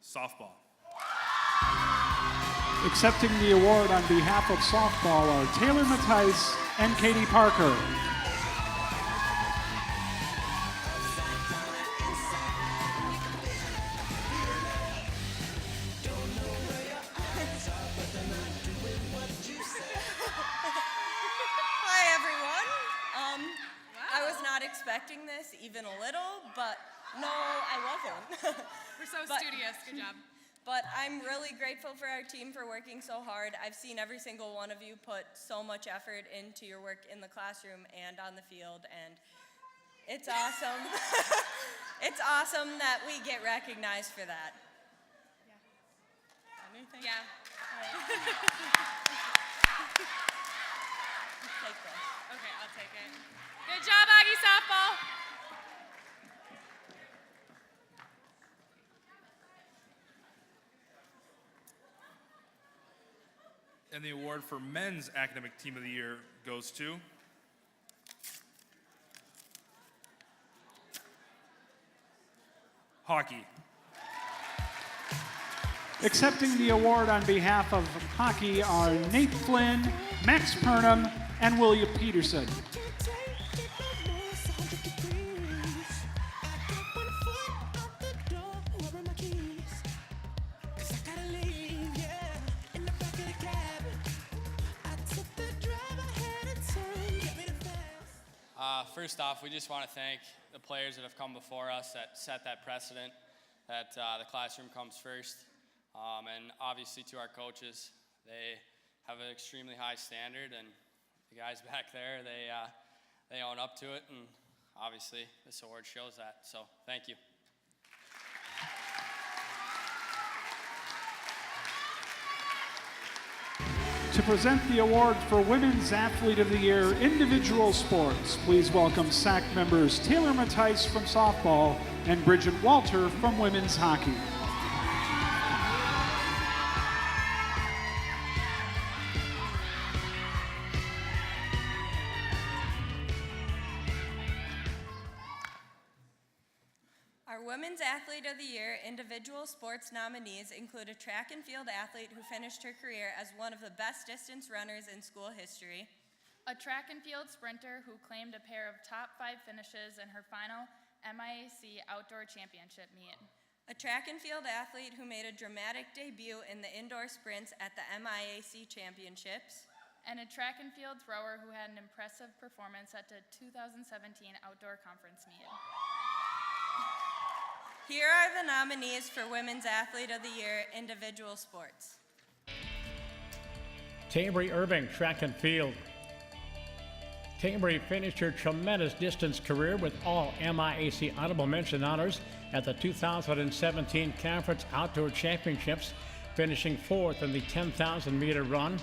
softball. Accepting the award on behalf of softball are Taylor Mattice and Katie Parker. Hi, everyone. I was not expecting this even a little, but no, I wasn't. We're so studious. Good job. But I'm really grateful for our team for working so hard. I've seen every single one of you put so much effort into your work in the classroom and on the field, and it's awesome. It's awesome that we get recognized for that. Yeah. Anything? Yeah. Take this. Okay, I'll take it. Good job, Aggie softball. And the award for men's academic team of the year goes to hockey. Accepting the award on behalf of hockey are Nate Flynn, Max Purnham, and William Peterson. First off, we just want to thank the players that have come before us that set that precedent, that the classroom comes first. And obviously to our coaches, they have an extremely high standard, and the guys back there, they own up to it, and obviously this award shows that, so thank you. To present the award for Women's Athlete of the Year Individual Sports, please welcome SAC members Taylor Mattice from softball and Bridget Walter from women's hockey. Our Women's Athlete of the Year, individual sports nominees include a track and field athlete who finished her career as one of the best distance runners in school history, a track and field sprinter who claimed a pair of top 5 finishes in her final MIAC Outdoor Championship meet, a track and field athlete who made a dramatic debut in the indoor sprints at the MIAC Championships, and a track and field thrower who had an impressive performance at the 2017 Outdoor Conference meet. Here are the nominees for Women's Athlete of the Year, individual sports. Tabry Irving, track and field. Tabry finished her tremendous distance career with all MIAC honorable mention honors at the 2017 Conference Outdoor Championships, finishing 4th in the 10,000-meter run.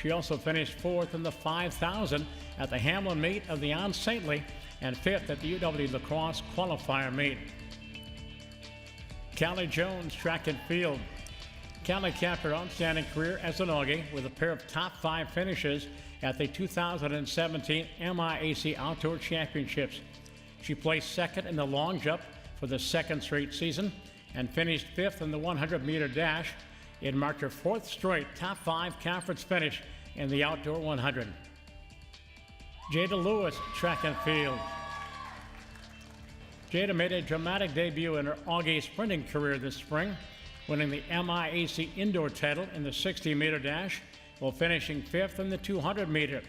She also finished 4th in the 5,000 at the Hamlin meet of the Unsightly and 5th at the UW Lacrosse qualifier meet. Callie Jones, track and field. Callie capped her outstanding career as an Augie with a pair of top 5 finishes at the 2017 MIAC Outdoor Championships. She placed 2nd in the long jump for the 2nd straight season and finished 5th in the 100-meter dash. It marked her 4th straight top 5 conference finish in the outdoor 100. Jada Lewis, track and field. Jada made a dramatic debut in her Augie sprinting career this spring, winning the MIAC indoor title in the 60-meter dash while finishing 5th in the 200-meter.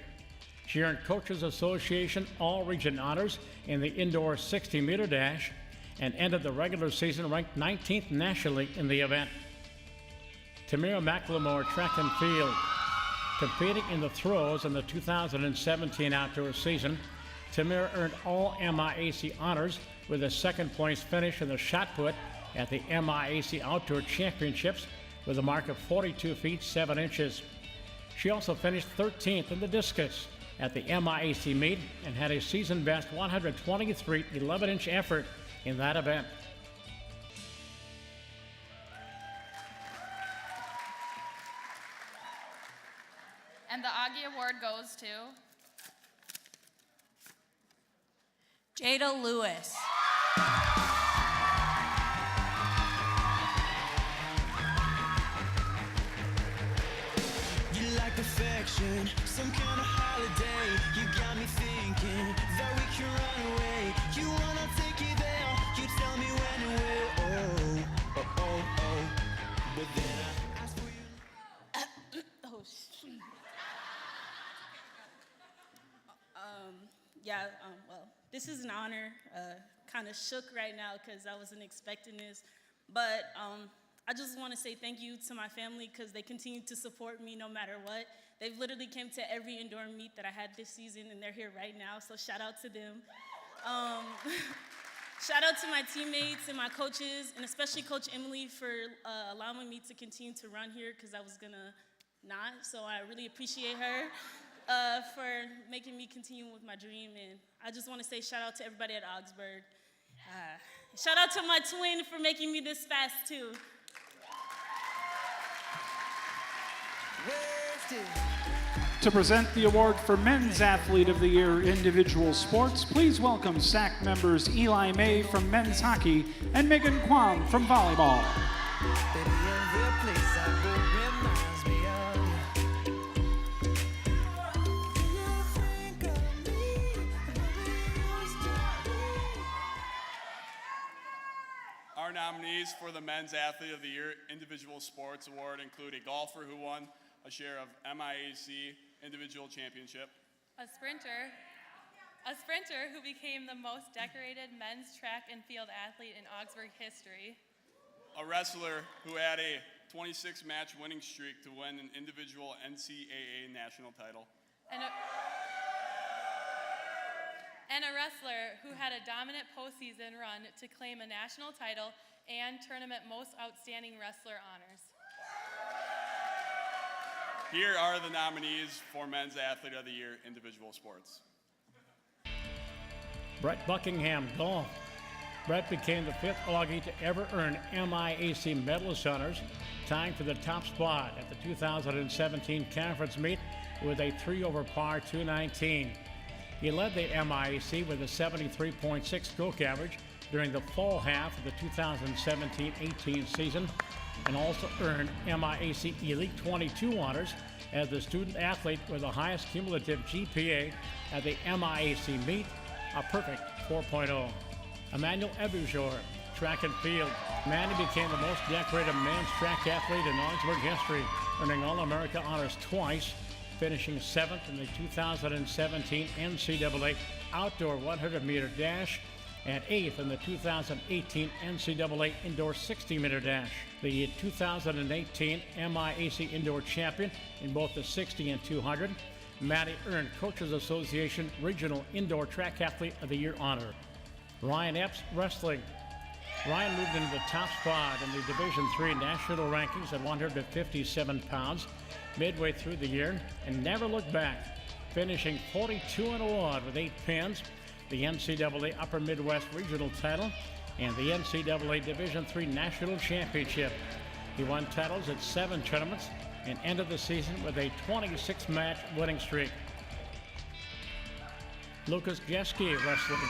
She earned Coaches Association All-Region honors in the indoor 60-meter dash and ended the regular season ranked 19th nationally in the event. Tamira McLemore, track and field. Competing in the throws in the 2017 outdoor season, Tamira earned all MIAC honors with a 2nd place finish in the shot put at the MIAC Outdoor Championships with a mark of 42 feet 7 inches. She also finished 13th in the discus at the MIAC meet and had a season best 123 11-inch effort in that event. And the Aggie Award goes to Jada Lewis. You like perfection, some kind of holiday. You got me thinking that we can run away. You wanna take you there, you tell me when and where. Oh, oh, oh, oh. But then I ask for you. Oh, shit. Well, this is an honor. Kind of shook right now because I wasn't expecting this. But I just want to say thank you to my family because they continue to support me no matter what. They've literally came to every indoor meet that I had this season, and they're here right now, so shout out to them. Shout out to my teammates and my coaches, and especially Coach Emily for allowing me to continue to run here because I was going to not, so I really appreciate her. For making me continue with my dream, and I just want to say shout out to everybody at Augsburg. Shout out to my twin for making me this fast too. To present the award for Men's Athlete of the Year individual sports, please welcome SAC members Eli May from men's hockey and Megan Kwan from volleyball. Our nominees for the Men's Athlete of the Year Individual Sports Award include a golfer who won a share of MIAC Individual Championship, a sprinter who became the most decorated men's track and field athlete in Augsburg history, a wrestler who had a 26-match winning streak to win an individual NCAA national title, and a wrestler who had a dominant postseason run to claim a national title and tournament most outstanding wrestler honors. Here are the nominees for Men's Athlete of the Year individual sports. Brett Buckingham, golf. Brett became the 5th Augie to ever earn MIAC medalist honors, tying for the top spot at the 2017 conference meet with a 3 over par 219. He led the MIAC with a 73.6 stroke average, during the fall half of the 2017-18 season and also earned MIAC Elite 22 honors as the student athlete with the highest cumulative GPA at the MIAC meet, a perfect 4.0. Emmanuel Ebujor, track and field. Manny became the most decorated men's track athlete in Augsburg history, earning All-America honors twice, finishing 7th in the 2017 NCAA Outdoor 100-meter dash and 8th in the 2018 NCAA Indoor 60-meter dash. The 2018 MIAC Indoor Champion in both the 60 and 200, Matty earned Coaches Association Regional Indoor Track Athlete of the Year honor. Ryan Epps, Rustling. Ryan moved into the top spot in the Division III national rankings at 157 pounds midway through the year and never looked back, finishing 42-1 with 8 pins, the NCAA Upper Midwest Regional title, and the NCAA Division III National Championship. He won titles at 7 tournaments and ended the season with a 26-match winning streak. Lucas Jeske, Wrestling.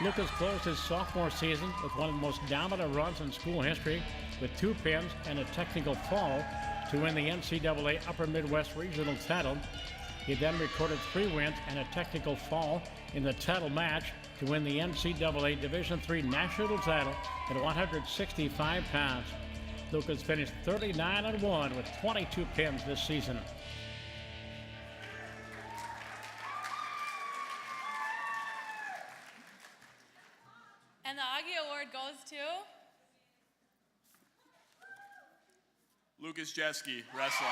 Lucas closed his sophomore season with one of the most dominant runs in school history with 2 pins and a technical fall to win the NCAA Upper Midwest Regional title. He then recorded 3 wins and a technical fall in the title match to win the NCAA Division III national title at 165 pounds. Lucas finished 39-1 with 22 pins this season. And the Augie Award goes to Lucas Jeske, Wrestling.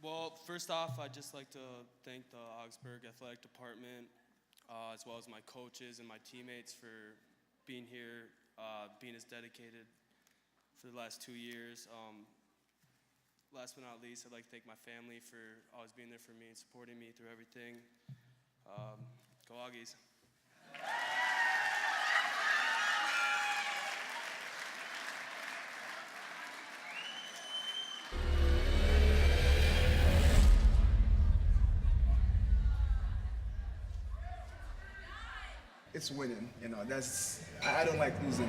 Well, first off, I'd just like to thank the Augsburg Athletic Department, as well as my coaches and my teammates for being here, being as dedicated for the last 2 years. Last but not least, I'd like to thank my family for always being there for me and supporting me through everything. Go Aggies. It's winning, you know, I don't like losing.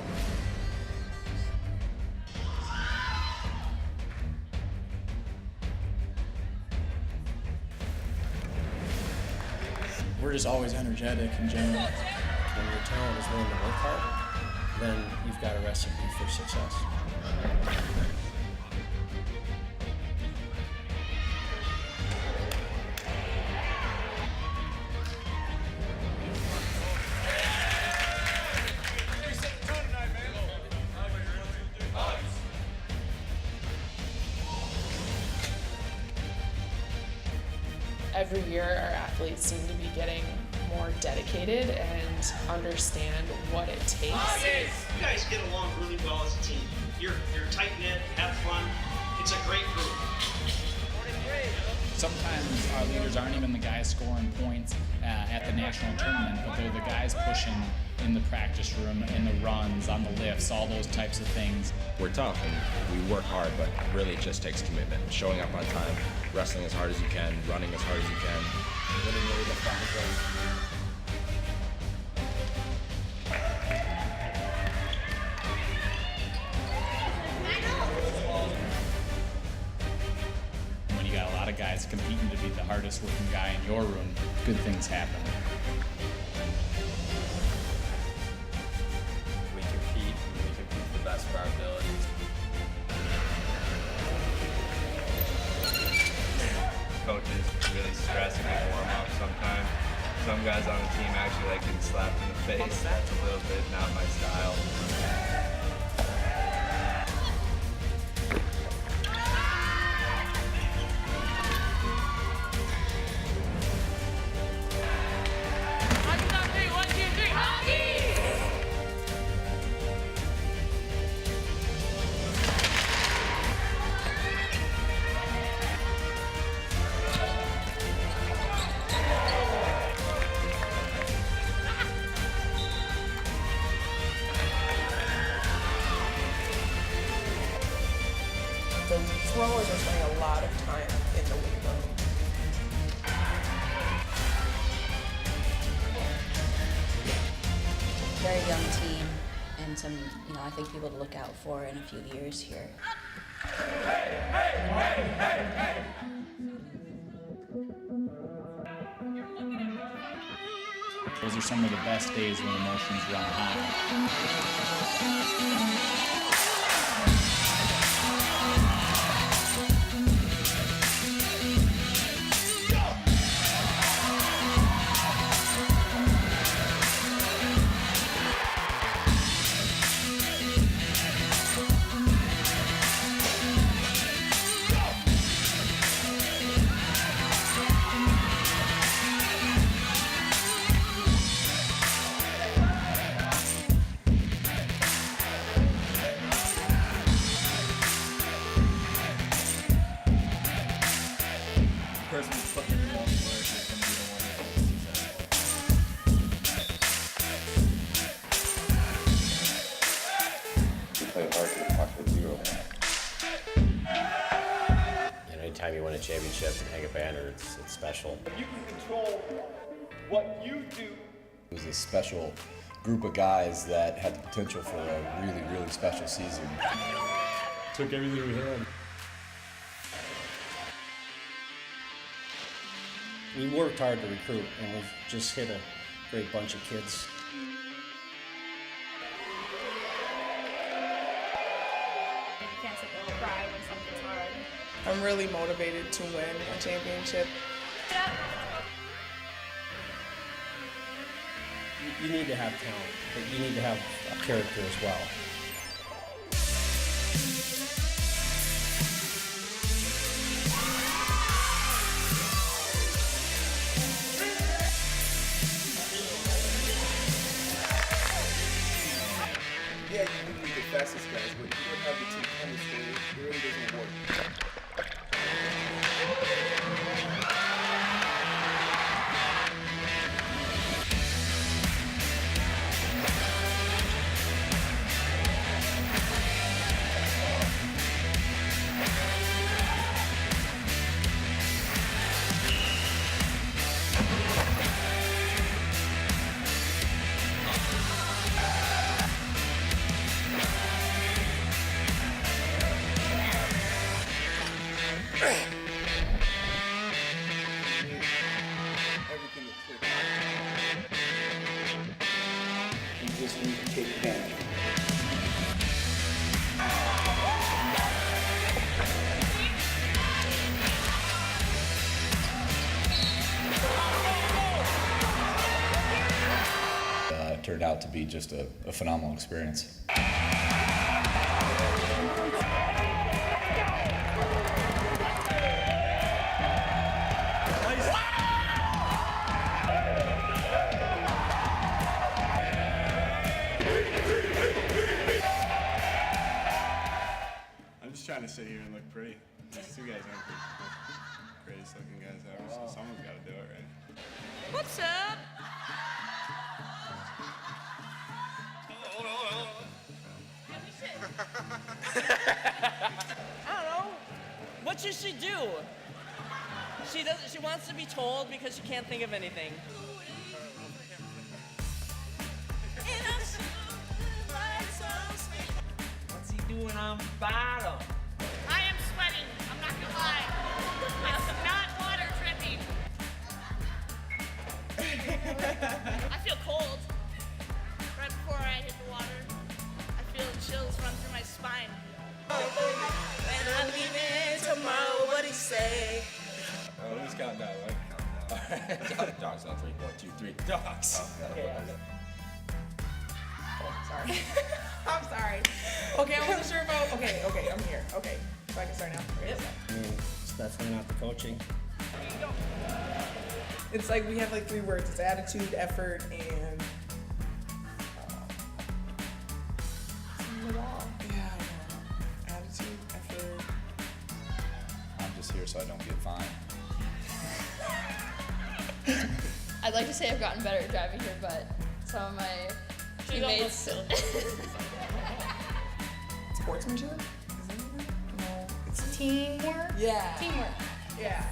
We're just always energetic in general. When your talent is willing to work hard, then you've got a recipe for success. Every year, our athletes seem to be getting more dedicated and understand what it takes. You guys get along really well as a team. You're tight-knit, have fun. It's a great group. Sometimes our leaders aren't even the guys scoring points at the national tournament, but they're the guys pushing in the practice room, in the runs, on the lifts, all those types of things. We're tough and we work hard, but really it just takes commitment. Showing up on time, wrestling as hard as you can, running as hard as you can, winning really the fun. When you got a lot of guys competing to be the hardest working guy in your room, good things happen. We compete the best of our abilities. Coaches really stress me warm up sometimes. Some guys on the team actually like getting slapped in the face. That's a little bit not my style. lot of time in the weight room. Very young team and some, I think people to look out for in a few years here. Those are some of the best days when emotions run high. Anytime you win a championship and hang a banner, it's special. You can control what you do. It was a special group of guys that had the potential for a really, really special season. Took everything we had. We worked hard to recruit, and we've just hit a great bunch of kids. You can't sit there and cry when something's hard. I'm really motivated to win a championship. You need to have talent, but you need to have character as well. Yeah, you need the fastest guys, but you don't have the team chemistry. It really doesn't work. Everything is clear. You just need to take advantage. It turned out to be just a phenomenal experience. I'm just trying to sit here and look pretty. These two guys aren't the greatest looking guys ever, so someone's got to do it, right? What's up? I don't know. What should she do? She wants to be told because she can't think of anything. What's he doing on bottom? I am sweating. I'm not gonna lie. It's not water dripping. I feel cold. Right before I hit the water, I feel chills run through my spine. When I'm leaving tomorrow, what he say? Who's counting down, right? All right. Dogs on 3, 1, 2, 3. Dogs. Okay. Oh, sorry. I'm sorry. Okay, I wasn't sure about. Okay, I'm here. Okay, so I can start now. Yep. It's definitely not the coaching. It's like we have like 3 words. It's attitude, effort, and yeah, attitude, effort. I'm just here so I don't get fined. I'd like to say I've gotten better at driving here, but some of my teammates. Sportsmanship? Is that what? No, it's teamwork. Yeah. Teamwork. Yeah.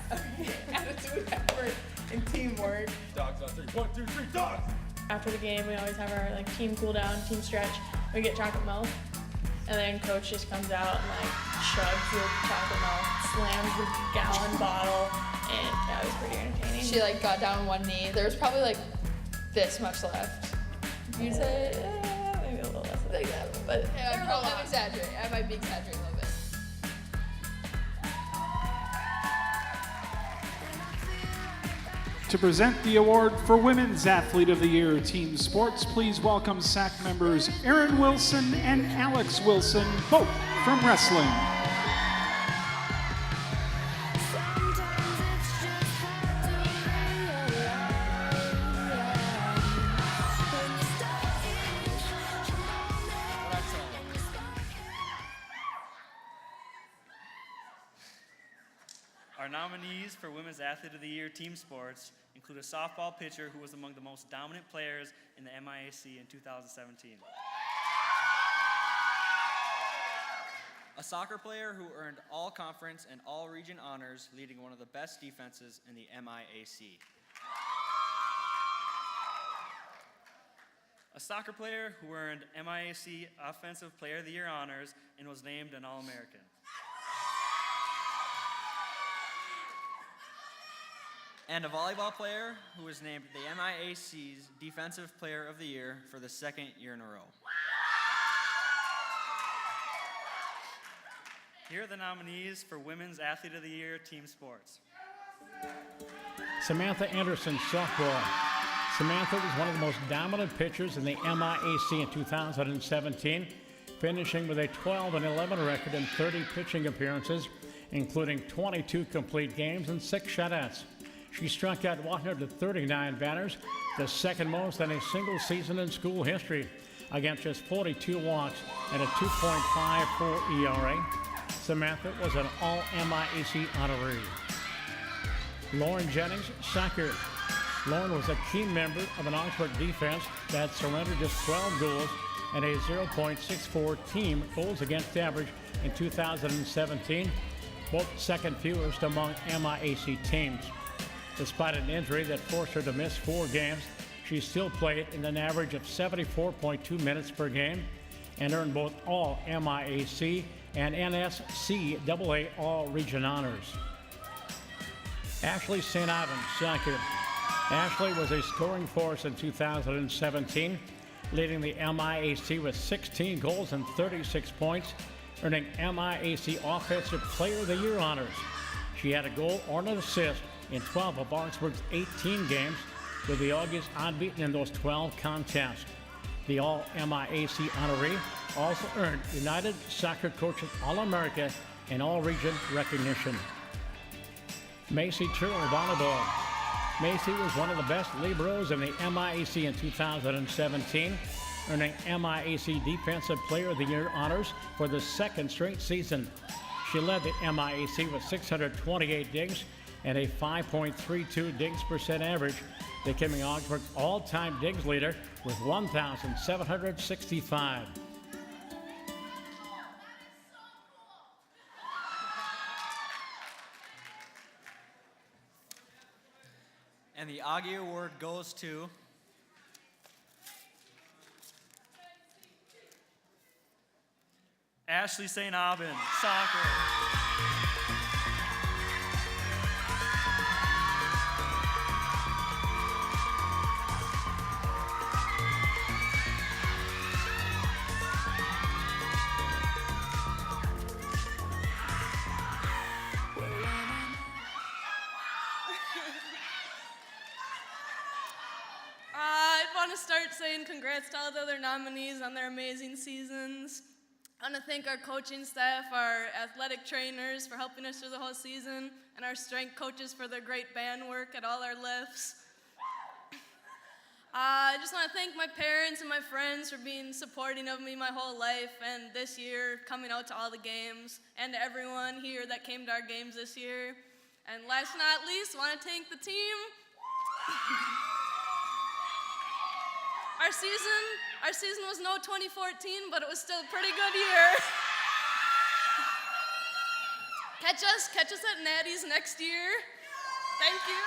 Attitude, effort, and teamwork. Dogs on 3. 1, 2, 3, dogs! After the game, we always have our team cool down, team stretch. We get chocolate milk, and then coach just comes out and chugs the chocolate milk, slams the gallon bottle, and that was pretty entertaining. She got down one knee. There was probably this much left. You'd say maybe a little less than that, but I'm exaggerating. I might be exaggerating a little bit. To present the award for Women's Athlete of the Year Team Sports, please welcome SAC members Erin Wilson and Alex Wilson, both from wrestling. Our nominees for Women's Athlete of the Year Team Sports include a softball pitcher who was among the most dominant players in the MIAC in 2017. A soccer player who earned all conference and all region honors, leading one of the best defenses in the MIAC. A soccer player who earned MIAC Offensive Player of the Year honors and was named an All-American. And a volleyball player who was named the MIAC's Defensive Player of the Year for the second year in a row. Here are the nominees for Women's Athlete of the Year Team Sports. Samantha Andersen, softball. Samantha was one of the most dominant pitchers in the MIAC in 2017, finishing with a 12-11 record in 30 pitching appearances, including 22 complete games and 6 shutouts. She struck out 139 batters, the second most in a single season in school history, against just 42 walks and a 2.54 ERA. Samantha was an All-MIAC honoree. Loren Jennings, soccer. Loren was a key member of an Augsburg defense that surrendered just 12 goals and a 0.64 team goals against average in 2017, both second fewest among MIAC teams. Despite an injury that forced her to miss 4 games, she still played in an average of 74.2 minutes per game and earned both all MIAC and NSCAA All-Region honors. Ashley St. Ivan, soccer. Ashley was a scoring force in 2017, leading the MIAC with 16 goals and 36 points, earning MIAC Offensive Player of the Year honors. She had a goal or an assist in 12 of Augsburg's 18 games, with the Augies unbeaten in those 12 contests. The All-MIAC honoree also earned United Soccer Coaches All-America and All-Region recognition. Macy Turtle, volleyball. Macy was one of the best liberos in the MIAC in 2017, earning MIAC Defensive Player of the Year honors for the second straight season. She led the MIAC with 628 digs and a 5.32 digs percent average, becoming Augsburg's all-time digs leader with 1,765. And the Aggie Award goes to Ashley St. Aubin, soccer. I want to start saying congrats to all the other nominees on their amazing seasons. I want to thank our coaching staff, our athletic trainers for helping us through the whole season, and our strength coaches for their great band work at all our lifts. I just want to thank my parents and my friends for being supporting of me my whole life, and this year coming out to all the games, and to everyone here that came to our games this year. And last but not least, I want to thank the team. Our season was no 2014, but it was still a pretty good year. Catch us at Natty's next year. Thank you.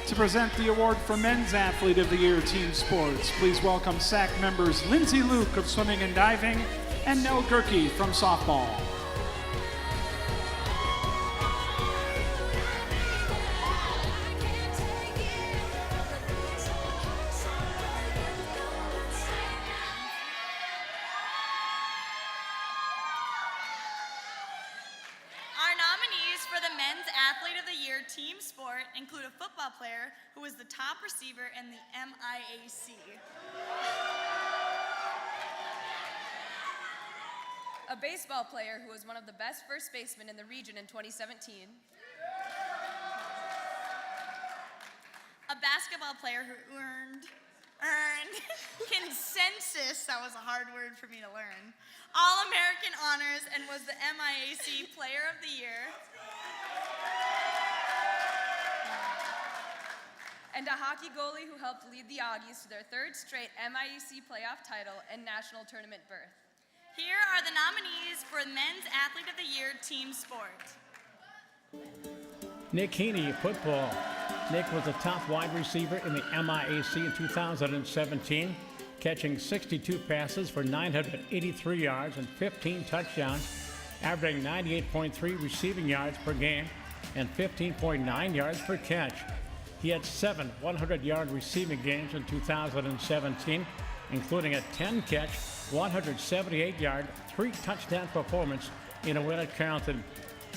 To present the award for Men's Athlete of the Year Team Sports, please welcome SAC members Lindsay Luke of swimming and diving and Nell Gerke from softball. Team sport include a football player who was the top receiver in the MIAC. A baseball player who was one of the best first basemen in the region in 2017. A basketball player who earned consensus, that was a hard word for me to learn, All-American honors and was the MIAC Player of the Year. And a hockey goalie who helped lead the Aggies to their third straight MIAC playoff title and national tournament berth. Here are the nominees for Men's Athlete of the Year Team Sport. Nick Heaney, football. Nick was the top wide receiver in the MIAC in 2017, catching 62 passes for 983 yards and 15 touchdowns, averaging 98.3 receiving yards per game and 15.9 yards per catch. He had 7 100-yard receiving games in 2017, including a 10-catch, 178-yard, 3-touchdown performance in a win at Carrollton.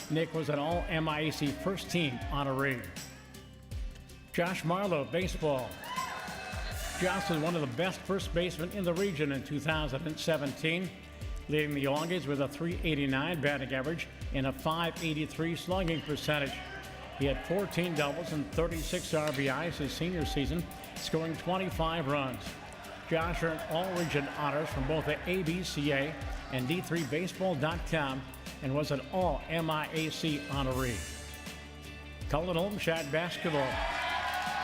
Nick was an all-MIAC first-team honoree. Josh Marlowe, baseball. Josh was one of the best first basemen in the region in 2017, leading the Augies with a .389 batting average and a .583 slugging percentage. He had 14 doubles and 36 RBIs his senior season, scoring 25 runs. Josh earned all-region honors from both the ABCA and D3Baseball.com and was an all-MIAC honoree. Cullen Olmsted, basketball.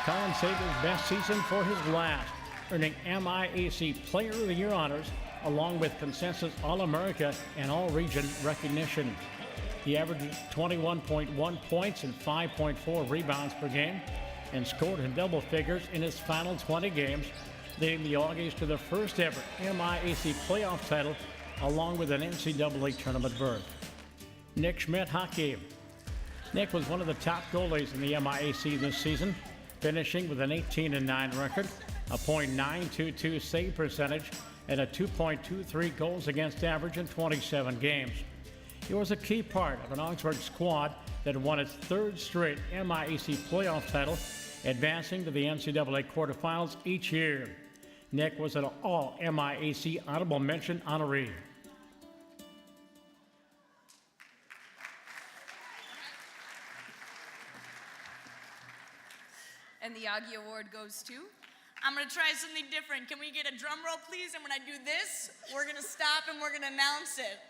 Cullen saved his best season for his last, earning MIAC Player of the Year honors along with consensus All-America and all-region recognition. He averaged 21.1 points and 5.4 rebounds per game and scored in double figures in his final 20 games, leading the Augies to the first ever MIAC playoff title along with an NCAA tournament berth. Nick Schmidt, Hakeem. Nick was one of the top goalies in the MIAC this season, finishing with an 18-9 record, a .922 save percentage, and a 2.23 goals against average in 27 games. He was a key part of an Augsburg squad that won its third straight MIAC playoff title, advancing to the NCAA quarterfinals each year. Nick was an all-MIAC honorable mention honoree. And the Aggie Award goes to? I'm gonna try something different. Can we get a drum roll, please? And when I do this, we're gonna stop and we're gonna announce it.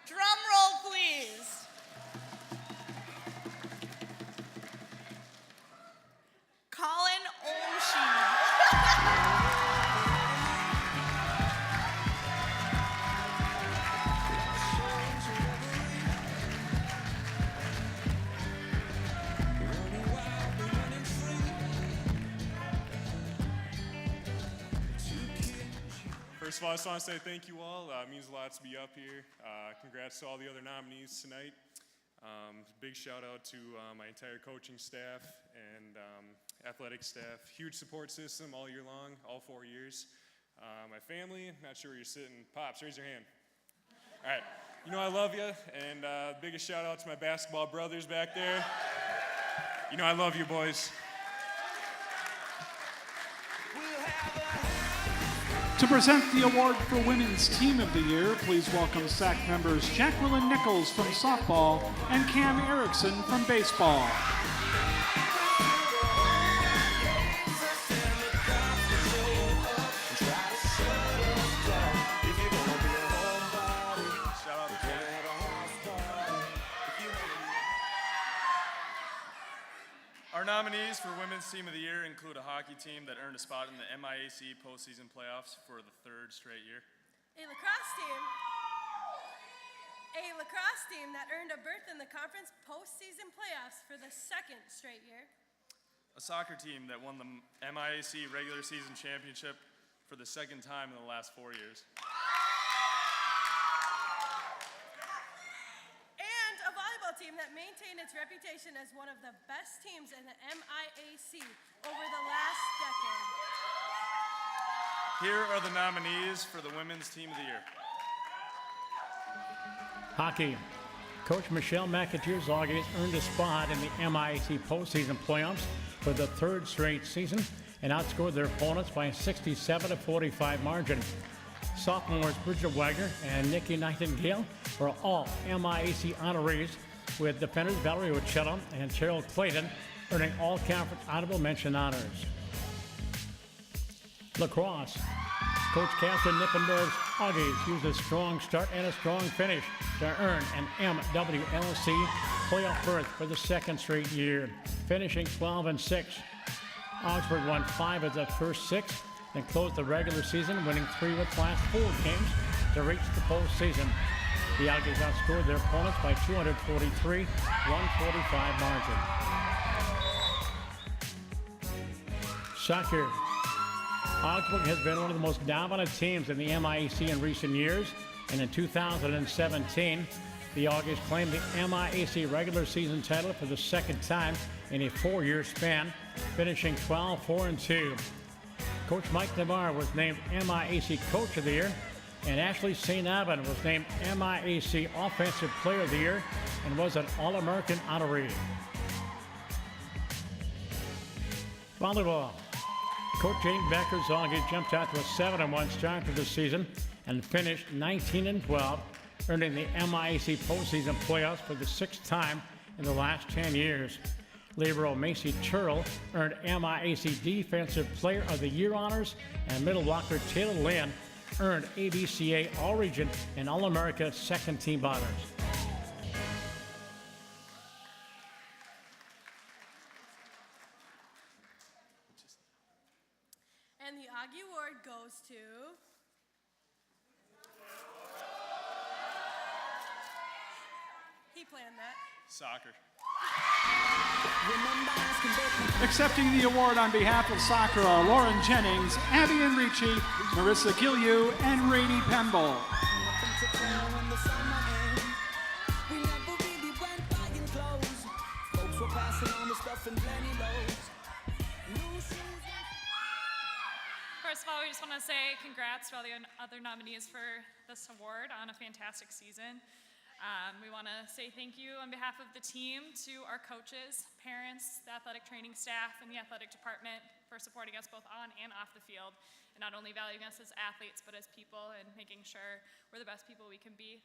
Drum roll, please. Colin Olmsted. First of all, I just want to say thank you all. It means a lot to be up here. Congrats to all the other nominees tonight. Big shout out to my entire coaching staff and athletic staff. Huge support system all year long, all 4 years. My family, not sure where you're sitting. Pops, raise your hand. All right, you know I love you, and biggest shout out to my basketball brothers back there. You know I love you, boys. To present the award for Women's Team of the Year, please welcome SAC members Jacqueline Nichols from softball and Cam Erickson from baseball. Our nominees for Women's Team of the Year include a hockey team that earned a spot in the MIAC postseason playoffs for the third straight year. A lacrosse team that earned a berth in the conference postseason playoffs for the second straight year. A soccer team that won the MIAC regular season championship for the second time in the last 4 years. And a volleyball team that maintained its reputation as one of the best teams in the MIAC over the last decade. Here are the nominees for the Women's Team of the Year. Hockey. Coach Michelle McAteer's Augies earned a spot in the MIAC postseason playoffs for the third straight season and outscored their opponents by a 67-45 margin. Sophomores Bridget Wagner and Nikki Nightingale were all MIAC honorees, with defenders Valerie Ocello and Cheryl Clayton earning all conference honorable mention honors. Lacrosse. Coach Catherine Nippendorf's Augies used a strong start and a strong finish to earn an MWLC playoff berth for the second straight year, finishing 12-6. Augsburg won 5 of the first 6 and closed the regular season, winning 3 of its last 4 games to reach the postseason. The Augies outscored their opponents by 243-145 margin. Soccer. Augsburg has been one of the most dominant teams in the MIAC in recent years, and in 2017, the Augies claimed the MIAC regular season title for the second time in a 4-year span, finishing 12-4-2. Coach Mike Navarre was named MIAC Coach of the Year, and Ashley St. Aubin was named MIAC Offensive Player of the Year and was an All-American honoree. Volleyball. Coach Jane Becker's Augies jumped out to a 7-1 start to the season and finished 19-12, earning the MIAC postseason playoffs for the 6th time in the last 10 years. Libero Macy Turl earned MIAC Defensive Player of the Year honors, and middle blocker Taylor Lynn earned ABCA All-Region and All-America second team honors. And the Aggie Award goes to... He planned that. Soccer. Accepting the award on behalf of soccer are Loren Jennings, Abby Enrici, Marissa Gilliu, and Rainey Pemble. First of all, we just want to say congrats to all the other nominees for this award on a fantastic season. We want to say thank you on behalf of the team to our coaches, parents, the athletic training staff, and the athletic department for supporting us both on and off the field, and not only valuing us as athletes, but as people and making sure we're the best people we can be.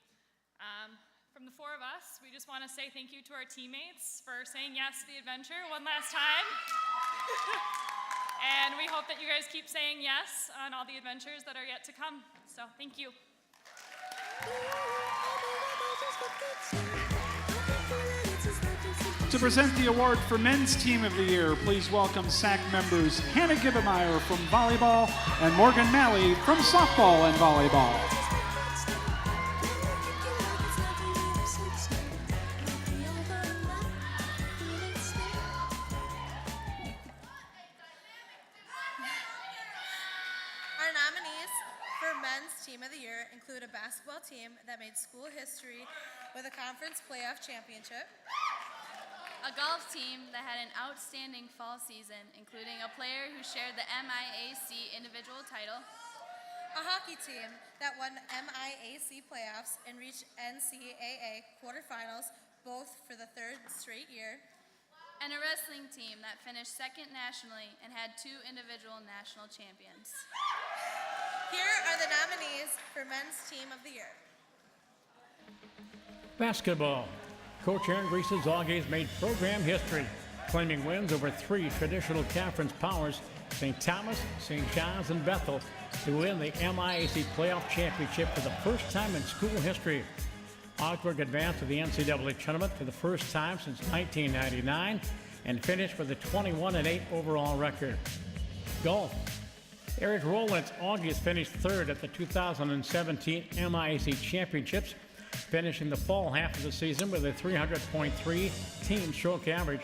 From the 4 of us, we just want to say thank you to our teammates for saying yes to the adventure one last time. And we hope that you guys keep saying yes on all the adventures that are yet to come. So thank you. To present the award for Men's Team of the Year, please welcome SAC members Hannah Gibbemeyer from volleyball and Morgan Malley from softball and volleyball. Our nominees for Men's Team of the Year include a basketball team that made school history with a conference playoff championship, a golf team that had an outstanding fall season, including a player who shared the MIAC individual title, a hockey team that won MIAC playoffs and reached NCAA quarterfinals both for the 3rd straight year, and a wrestling team that finished 2nd nationally and had 2 individual national champions. Here are the nominees for Men's Team of the Year. Basketball. Coach Aaron Grease's Augies made program history, claiming wins over 3 traditional conference powers, St. Thomas, St. John's, and Bethel, to win the MIAC playoff championship for the first time in school history. Augsburg advanced to the NCAA tournament for the first time since 1999 and finished with a 21-8 overall record. Golf. Eric Rowland's Augies finished third at the 2017 MIAC Championships, finishing the fall half of the season with a 300.3 team stroke average.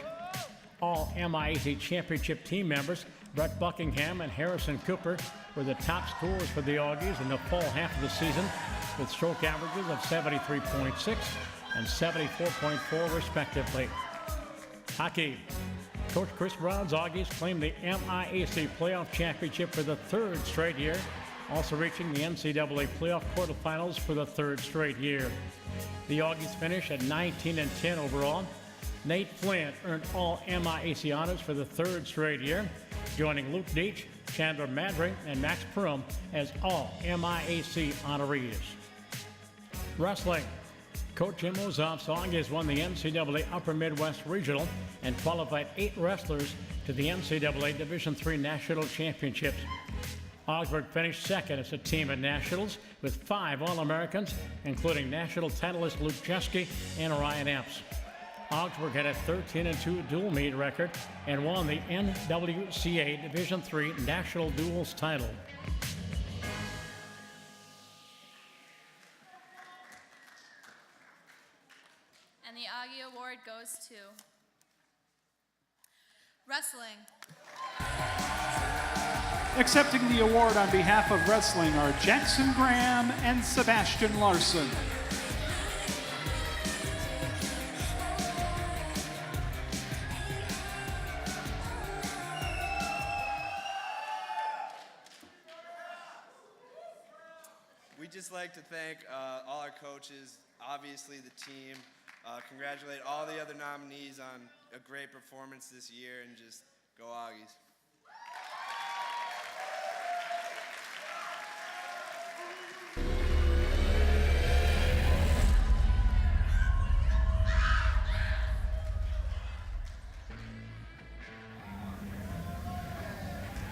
All MIAC Championship team members, Brett Buckingham and Harrison Cooper, were the top scorers for the Augies in the fall half of the season, with stroke averages of 73.6 and 74.4 respectively. Hockey. Coach Chris Brown's Augies claimed the MIAC Playoff Championship for the third straight year, also reaching the NCAA Playoff quarterfinals for the third straight year. The Augies finished at 19-10 overall. Nate Flynn earned all MIAC honors for the third straight year, joining Luke Deach, Chandler Madry, and Max Prum as all MIAC honorees. Wrestling. Coach Jim Ozov's Augies won the NCAA Upper Midwest Regional and qualified 8 wrestlers to the NCAA Division III National Championships. Augsburg finished second as a team at Nationals with 5 All-Americans, including national titleist Luke Jeske and Ryan Epps. Augsburg had a 13-2 dual meet record and won the NWCA Division III National Duals title. And the Aggie Award goes to Wrestling. Accepting the award on behalf of Wrestling are Jackson Graham and Sebastian Larsen. We'd just like to thank all our coaches, obviously the team, congratulate all the other nominees on a great performance this year, and just go Augies.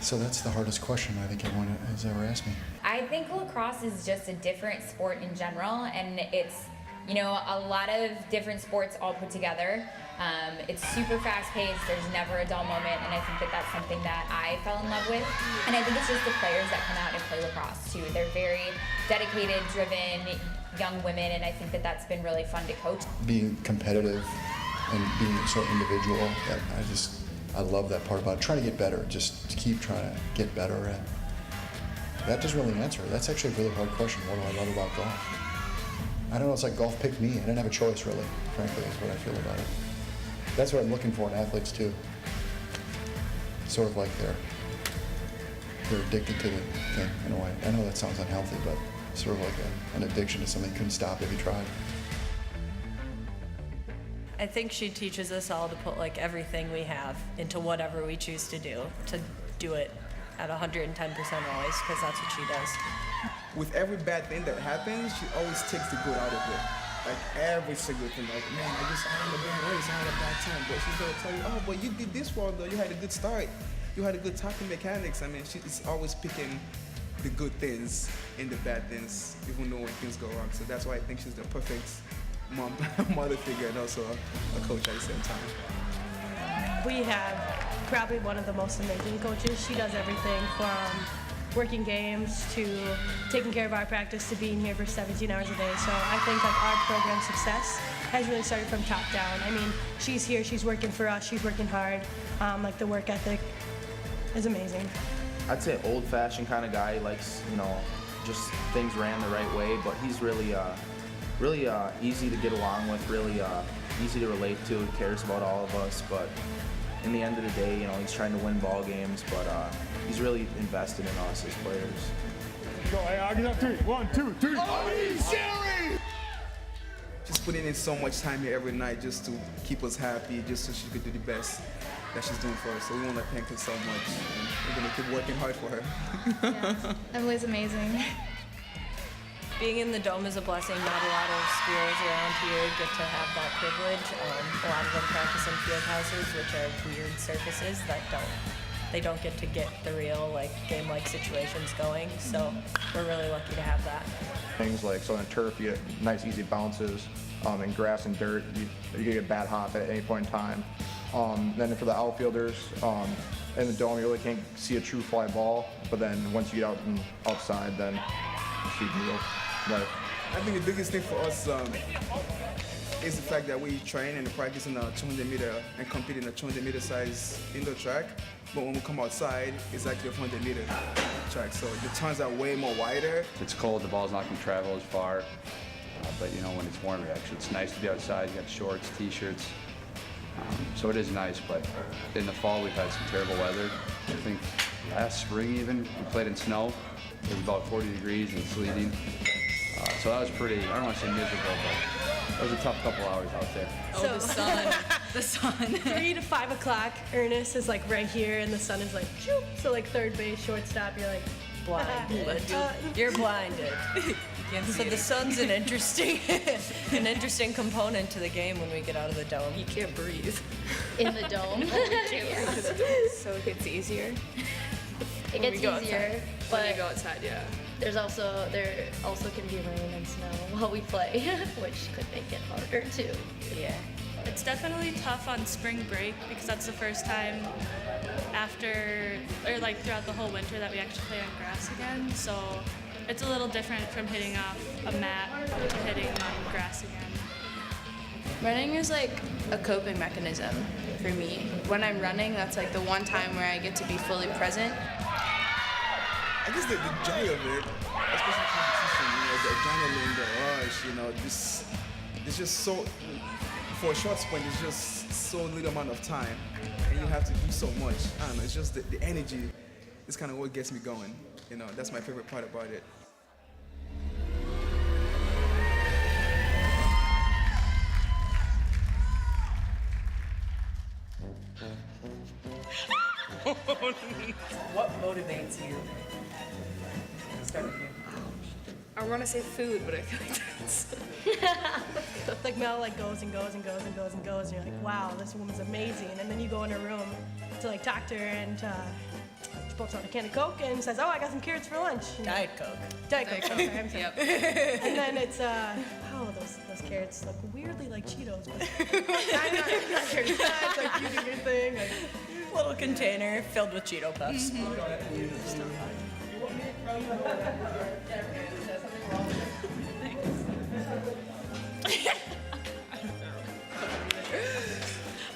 So that's the hardest question I think anyone has ever asked me. I think lacrosse is just a different sport in general, and it's, you know, a lot of different sports all put together. It's super fast-paced, there's never a dull moment, and I think that that's something that I fell in love with. And I think it's just the players that come out and play lacrosse, too. They're very dedicated, driven, young women, and I think that that's been really fun to coach. Being competitive and being so individual, that I love that part about it. Trying to get better, just keep trying to get better. And that doesn't really answer it. That's actually a really hard question. What do I love about golf? I don't know, it's like golf picked me. I didn't have a choice, really, frankly, is what I feel about it. That's what I'm looking for in athletes, too. Sort of like they're addicted to the thing, in a way. I know that sounds unhealthy, but sort of like an addiction to something you couldn't stop if you tried. I think she teaches us all to put like everything we have into whatever we choose to do it at 110% always, because that's what she does. With every bad thing that happens, she always takes the good out of it. Like every single thing, like, man, I had a bad race, I had a bad time, but she's gonna tell you, oh, but you did this wrong though, you had a good start, you had a good tackle mechanics. I mean, she's always picking the good things and the bad things, even though when things go wrong. So that's why I think she's the perfect mother figure and also a coach at the same time. We have probably one of the most amazing coaches. She does everything from working games to taking care of our practice to being here for 17 hours a day. So I think like our program success has really started from top down. I mean, she's here, she's working for us, she's working hard. Like the work ethic is amazing. I'd say old-fashioned kind of guy. He likes, you know, just things ran the right way, but he's really easy to get along with, really easy to relate to, he cares about all of us, but in the end of the day, you know, he's trying to win ball games, but he's really invested in us as players. Go, hey, I'll get up 3. 1, 2, 3. Just putting in so much time here every night just to keep us happy, just so she could do the best that she's doing for us. So we want to thank her so much, and we're going to keep working hard for her. Yes, Emily's amazing. Being in the Dome is a blessing. Not a lot of schools around here get to have that privilege. A lot of them practice in field houses, which are weird surfaces that they don't get to get the real game-like situations going. So we're really lucky to have that. Things like, so on turf, you get nice easy bounces. In grass and dirt, you get a bad hop at any point in time. Then for the outfielders, in the dome, you really can't see a true fly ball. But then once you get out and outside, then you see real life. I think the biggest thing for us is the fact that we train and practice in a 200-meter and compete in a 200-meter size indoor track. But when we come outside, it's actually a 100-meter track. So the turns are way more wider. It's cold, the ball's not going to travel as far. But you know, when it's warm, actually, it's nice to be outside. You got shorts, t-shirts. So it is nice, but in the fall, we've had some terrible weather. I think last spring even, we played in snow. It was about 40 degrees and sleeting. So that was pretty, I don't want to say miserable, but it was a tough couple hours out there. Oh, the sun. The sun. 3 to 5 o'clock, Ernest is like right here, and the sun is like, shoop. So like third base, shortstop, you're like, Blinded. You're blinded. So the sun's an interesting component to the game when we get out of the dome. You can't breathe. in the dome. So it gets easier. It gets easier, but when you go outside, yeah. there also can be rain and snow while we play, which could make it harder too. Yeah. It's definitely tough on spring break because that's the first time throughout the whole winter that we actually play on grass again. So it's a little different from hitting off a mat to hitting on grass again. Running is like a coping mechanism for me. When I'm running, that's like the one time where I get to be fully present. I guess the joy of it, especially competition, the adrenaline, the rush, it's just so, for a short sprint, it's just so little amount of time, and you have to do so much. I don't know, it's just the energy is kind of what gets me going. That's my favorite part about it. What motivates you? Start with you. I want to say food, but I feel like that's... Like Mel goes and goes and goes and goes and goes, and you're like, wow, this woman's amazing. And then you go in her room to talk to her, and she pulls out a can of Coke and says, oh, I got some carrots for lunch. Diet Coke. Diet Coke. Okay, I'm sorry. Yep. And then it's those carrots look weirdly like Cheetos, but I'm not carrots. It's like you do your thing. Little container filled with Cheeto Puffs.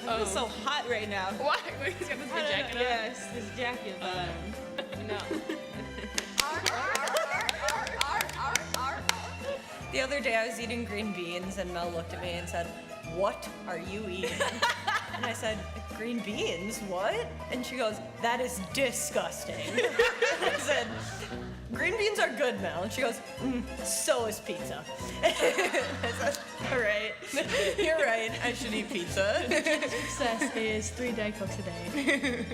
It's so hot right now. Why? He's got this big jacket on? Yes, this jacket on. No. The other day I was eating green beans and Mel looked at me and said, "What are you eating?" And I said, "Green beans? What?" And she goes, "That is disgusting." I said, "Green beans are good, Mel." And she goes, "So is pizza." I said, "All right, you're right. I should eat pizza." Success is 3 Diet Cokes a day.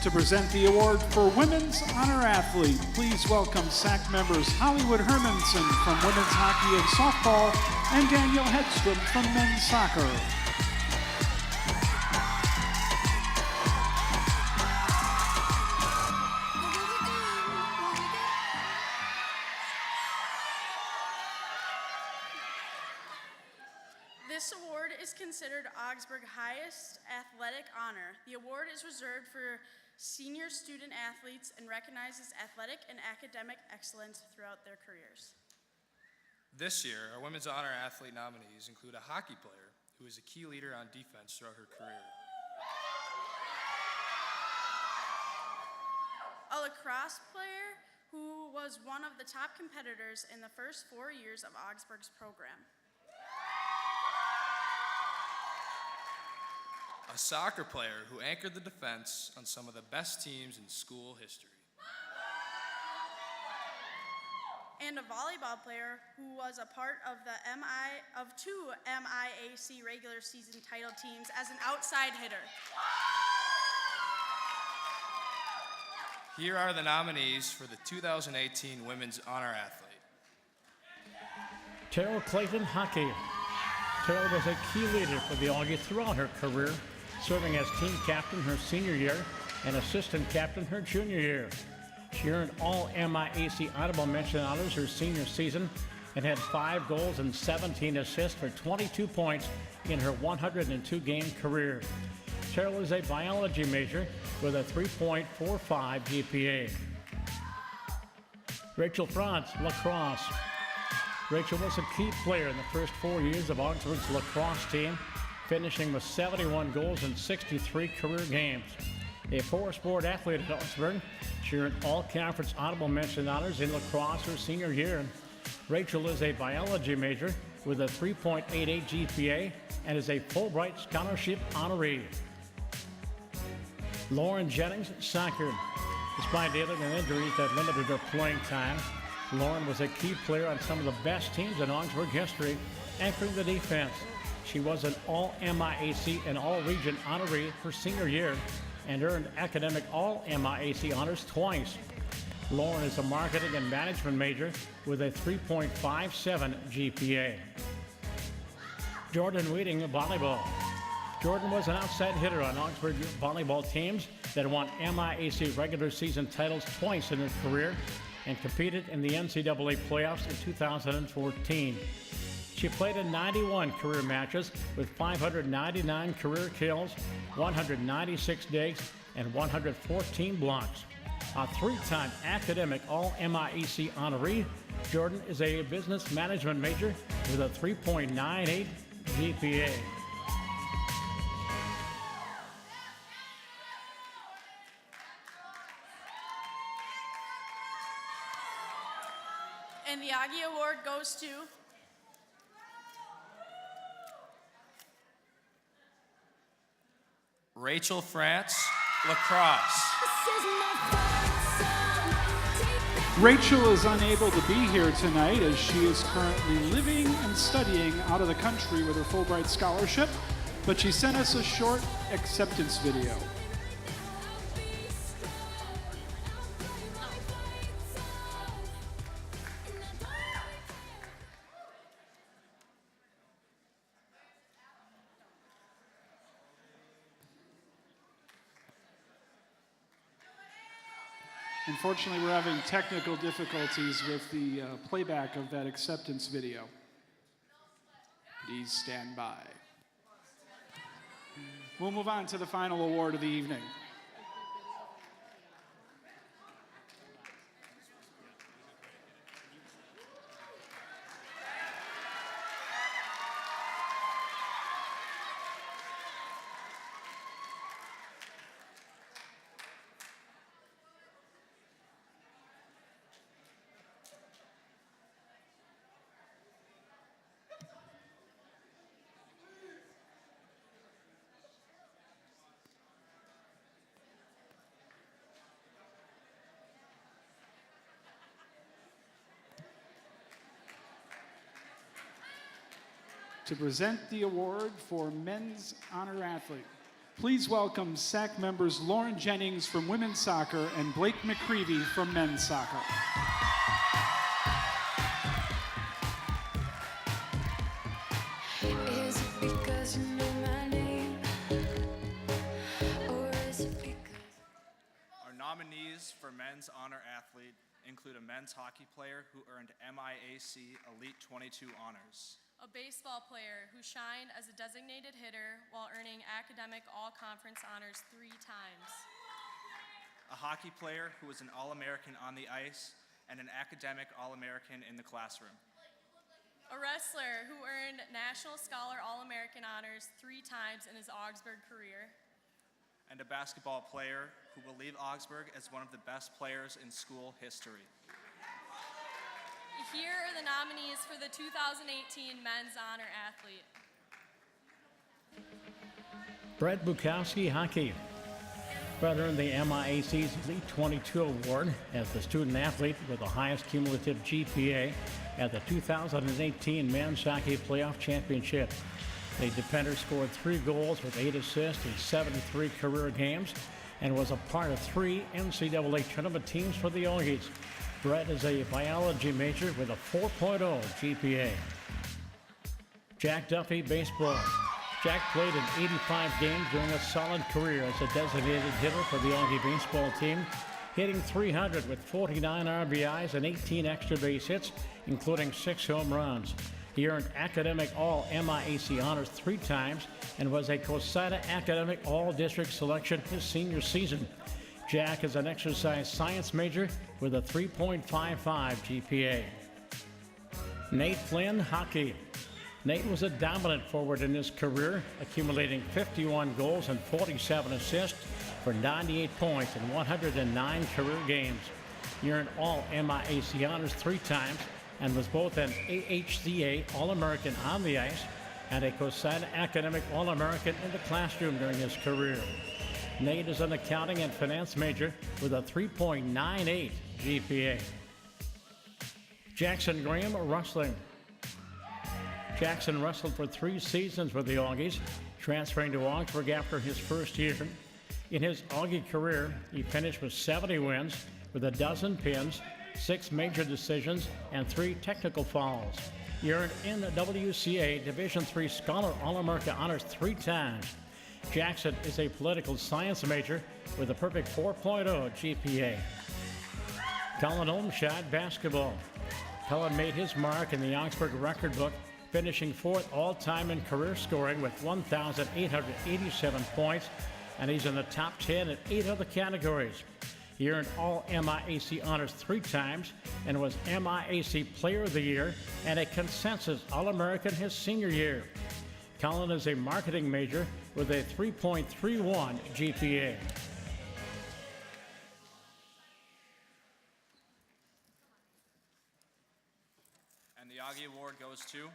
To present the award for Women's Honor Athlete, please welcome SAC members Hollywood Hermanson from women's hockey and softball and Danielle Hedstrom from men's soccer. This award is considered Augsburg's highest athletic honor. The award is reserved for senior student athletes and recognizes athletic and academic excellence throughout their careers. This year, our Women's Honor Athlete nominees include a hockey player who is a key leader on defense throughout her career, a lacrosse player who was one of the top competitors in the first 4 years of Augsburg's program, a soccer player who anchored the defense on some of the best teams in school history, and a volleyball player who was a part of two MIAC regular season title teams as an outside hitter. Here are the nominees for the 2018 Women's Honor Athlete. Terrell Clayton Hockey. Terrell was a key leader for the Augie throughout her career, serving as team captain her senior year and assistant captain her junior year. She earned all MIAC Honorable Mention honors her senior season and had 5 goals and 17 assists for 22 points in her 102-game career. Cheryl is a biology major with a 3.45 GPA. Rachel Franz, Lacrosse. Rachel was a key player in the first 4 years of Augsburg's lacrosse team, finishing with 71 goals in 63 career games. A 4-sport athlete at Augsburg, she earned all conference honorable mention honors in lacrosse her senior year. Rachel is a biology major with a 3.88 GPA and is a Fulbright Scholarship honoree. Loren Jennings, soccer. Despite dealing with injuries that limited her playing time, Loren was a key player on some of the best teams in Augsburg history, anchoring the defense. She was an All-MIAC and All-Region honoree her senior year and earned academic All-MIAC honors twice. Loren is a marketing and management major with a 3.57 GPA. Jordan Weeding, volleyball. Jordan was an outside hitter on Augsburg volleyball teams that won MIAC regular season titles twice in her career and competed in the NCAA playoffs in 2014. She played in 91 career matches with 599 career kills, 196 digs, and 114 blocks. A 3-time academic All-MIAC honoree, Jordan is a business management major with a 3.98 GPA. And the Aggie Award goes to Rachel Franz, Lacrosse. Rachel is unable to be here tonight as she is currently living and studying out of the country with her Fulbright scholarship, but she sent us a short acceptance video. Unfortunately, we're having technical difficulties with the playback of that acceptance video. Please stand by. We'll move on to the final award of the evening. To present the award for Men's Honor Athlete, please welcome SAC members Loren Jennings from women's soccer and Blake McCreevy from men's soccer. Is it because you know my name? Or is it because... Our nominees for Men's Honor Athlete include a men's hockey player who earned MIAC Elite 22 honors. A baseball player who shined as a designated hitter while earning academic all-conference honors 3 times. A hockey player who was an All-American on the ice and an academic All-American in the classroom. A wrestler who earned National Scholar All-American honors 3 times in his Augsburg career. And a basketball player who will leave Augsburg as one of the best players in school history. Here are the nominees for the 2018 Men's Honor Athlete. Brett Bukowski, hockey. Brett earned the MIAC's Elite 22 award as the student athlete with the highest cumulative GPA at the 2018 Men's Hockey Playoff Championship. The defender scored 3 goals with 8 assists in 73 career games and was a part of 3 NCAA tournament teams for the Aggies. Brett is a biology major with a 4.0 GPA. Jack Duffy, baseball. Jack played in 85 games during a solid career as a designated hitter for the Augie baseball team hitting .300 with 49 RBIs and 18 extra base hits, including 6 home runs. He earned Academic All-MIAC honors 3 times and was a COSIDA Academic All-District selection his senior season. Jack is an exercise science major with a 3.55 GPA. Nate Flynn, hockey. Nate was a dominant forward in his career, accumulating 51 goals and 47 assists for 98 points in 109 career games. He earned All-MIAC honors 3 times and was both an AHCA All-American on the ice and a COSIDA Academic All-American in the classroom during his career. Nate is an accounting and finance major with a 3.98 GPA. Jackson Graham, Rustling. Jackson wrestled for 3 seasons with the Augies, transferring to Augsburg after his first year. In his Augie career, he finished with 70 wins, with 12 pins, 6 major decisions, and 3 technical fouls. He earned NWCA Division III Scholar All-America honors 3 times. Jackson is a political science major with a perfect 4.0 GPA. Colin Olmshad, basketball. Colin made his mark in the Augsburg record book, finishing 4th all-time in career scoring with 1,887 points, and he's in the top 10 in 8 other categories. He earned All-MIAC honors 3 times and was MIAC Player of the Year and a consensus All-American his senior year. Colin is a marketing major with a 3.31 GPA. And the Aggie Award goes to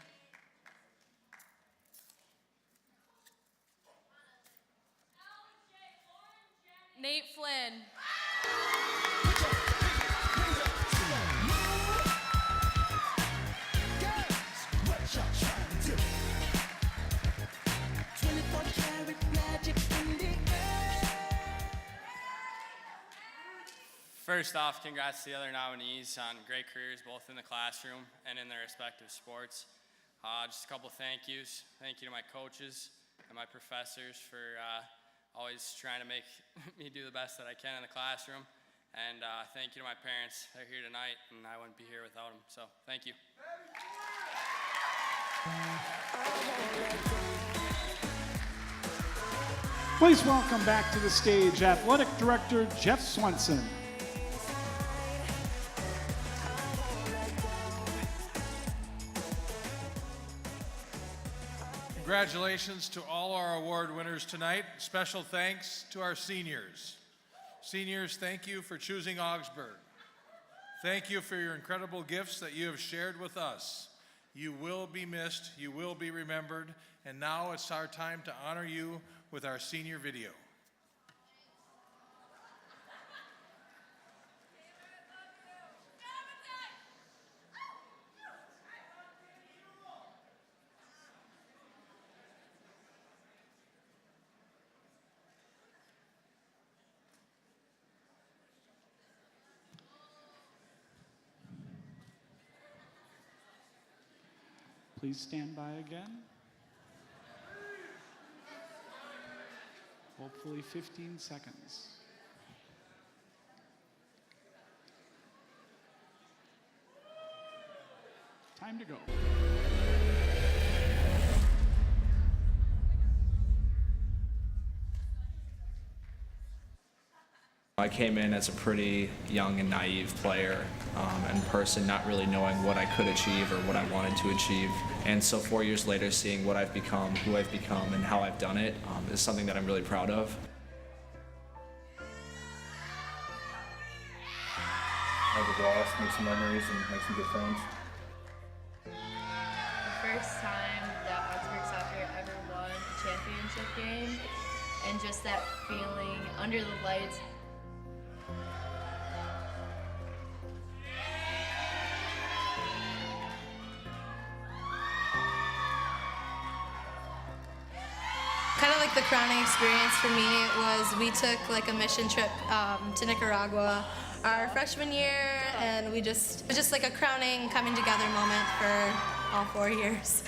Nate Flynn. First off, congrats to the other nominees on great careers both in the classroom and in their respective sports. Just a couple thank yous. Thank you to my coaches and my professors for always trying to make me do the best that I can in the classroom. And thank you to my parents. They're here tonight, and I wouldn't be here without them. So thank you. Please welcome back to the stage Athletic Director Jeff Swenson. Congratulations to all our award winners tonight. Special thanks to our seniors. Seniors, thank you for choosing Augsburg. Thank you for your incredible gifts that you have shared with us. You will be missed, you will be remembered, and now it's our time to honor you with our senior video. Please stand by again. Hopefully 15 seconds. Time to go. I came in as a pretty young and naive player and person, not really knowing what I could achieve or what I wanted to achieve. And so 4 years later, seeing what I've become, who I've become, and how I've done it is something that I'm really proud of. Have a blast, make some memories, and make some good friends. The first time that Augsburg soccer ever won a championship game, and just that feeling under the lights. Kind of like the crowning experience for me was we took like a mission trip to Nicaragua our freshman year, and it was just like a crowning coming together moment for all 4 years.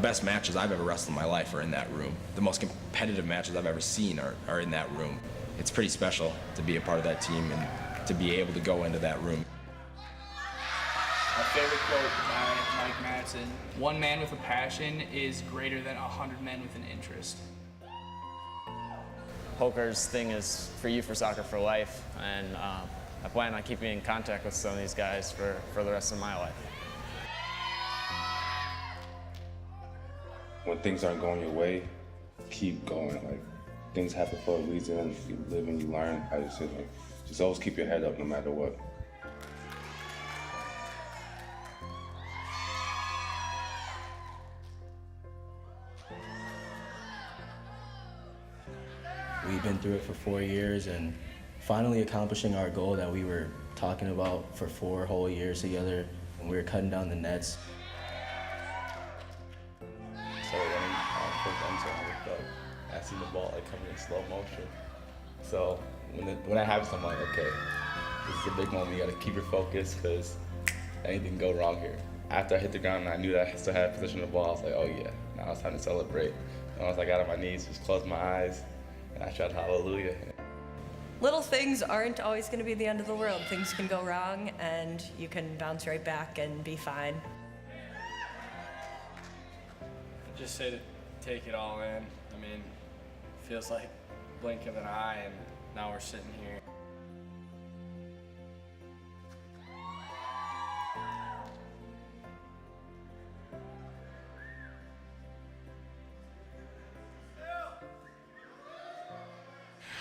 best matches I've ever wrestled in my life are in that room. The most competitive matches I've ever seen are in that room. It's pretty special to be a part of that team and to be able to go into that room. My favorite quote by Mike Madsen: "One man with a passion is greater than 100 men with an interest." Poker's thing is for you for Soccer for Life, and I plan on keeping in contact with some of these guys for the rest of my life. When things aren't going your way, keep going. Like, things happen for a reason. You live and you learn. I just say, like, just always keep your head up no matter what. We've been through it for 4 years and finally accomplishing our goal that we were talking about for 4 whole years together when we were cutting down the nets. So running towards the end zone, I looked up, I seen the ball like coming in slow motion. So when that happens, I'm like, okay, this is a big moment. You gotta keep your focus because anything can go wrong here. After I hit the ground and I knew that I still had possession of the ball, I was like, oh yeah, now it's time to celebrate. And once I got on my knees, just closed my eyes, and I shouted hallelujah. Little things aren't always going to be the end of the world. Things can go wrong, and you can bounce right back and be fine. Just say to take it all in. I mean, it feels like blink of an eye, and now we're sitting here.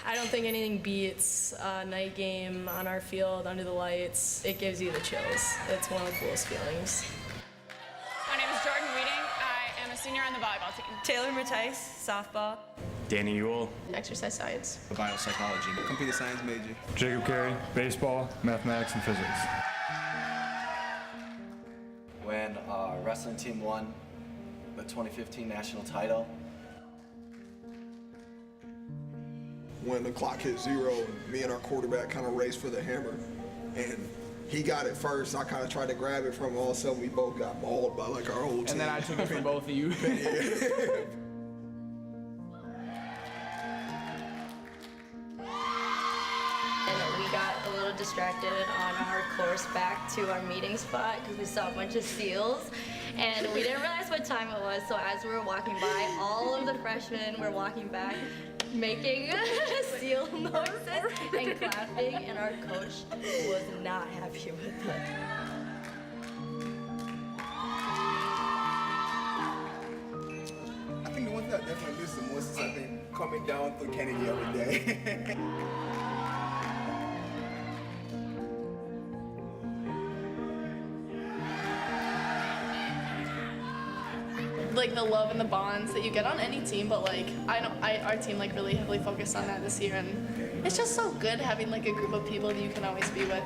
I don't think anything beats a night game on our field under the lights. It gives you the chills. It's one of the coolest feelings. My name is Jordan Weeding. I am a senior on the volleyball team. Taylor Mattice, softball. Danny Ewell, exercise science. Biopsychology. Computer science major. Jacob Carey, baseball, mathematics, and physics. When our wrestling team won the 2015 national title. When the clock hit 0, me and our quarterback kind of raced for the hammer, and he got it first. I kind of tried to grab it from him. All of a sudden, we both got mauled by like our whole team. And then I took it from both of you. And we got a little distracted on our course back to our meeting spot because we saw a bunch of seals. And we didn't realize what time it was, so as we were walking by, all of the freshmen were walking back, making seal noises and clapping, and our coach was not happy with it. I think the one that I definitely missed the most is I think coming down through Kennedy every day. Like the love and the bonds that you get on any team, but like our team like really heavily focused on that this year, and it's just so good having like a group of people that you can always be with.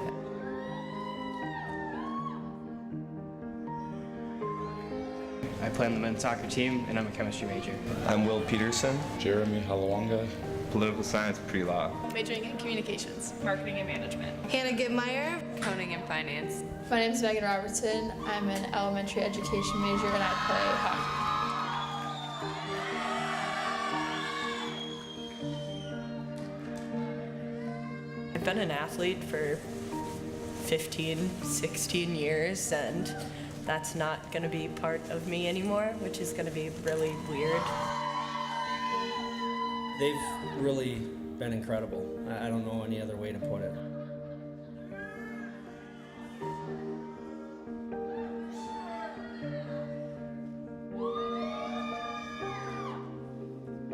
I play on the men's soccer team, and I'm a chemistry major. I'm Will Peterson, Jeremy Halawanga, political science pre-law. Majoring in communications, Marketing and management. Hannah Gittmeyer, Accounting and finance. My name is Megan Robertson. I'm an elementary education major, and I play hockey. I've been an athlete for 15, 16 years, and that's not going to be part of me anymore, which is going to be really weird. They've really been incredible. I don't know any other way to put it.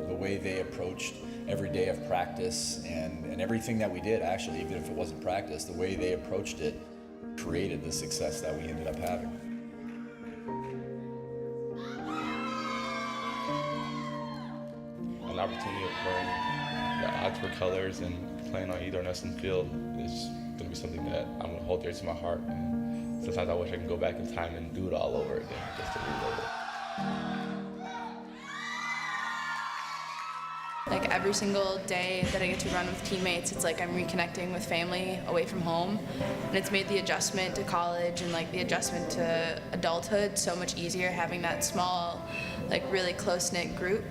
The way they approached every day of practice and everything that we did, actually, even if it wasn't practice, the way they approached it created the success that we ended up having. An opportunity of wearing the Augsburg colors and playing on either Andersen field is going to be something that I'm going to hold dear to my heart. And sometimes I wish I could go back in time and do it all over again, just to relive it. Like every single day that I get to run with teammates, it's like I'm reconnecting with family away from home. And it's made the adjustment to college and like the adjustment to adulthood so much easier, having that small like really close-knit group.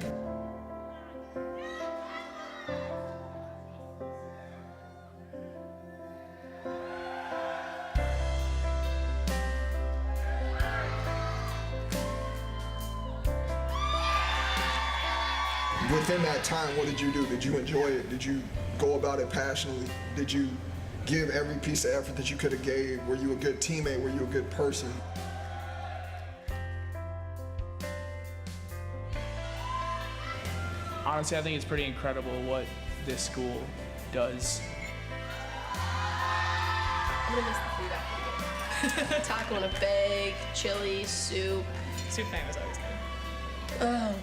Within that time, what did you do? Did you enjoy it? Did you go about it passionately? Did you give every piece of effort that you could have gave? Were you a good teammate? Were you a good person? Honestly, I think it's pretty incredible what this school does. I'm gonna miss the food after the game. Taco in a bag, chili, soup. Soup night was always good. Oh,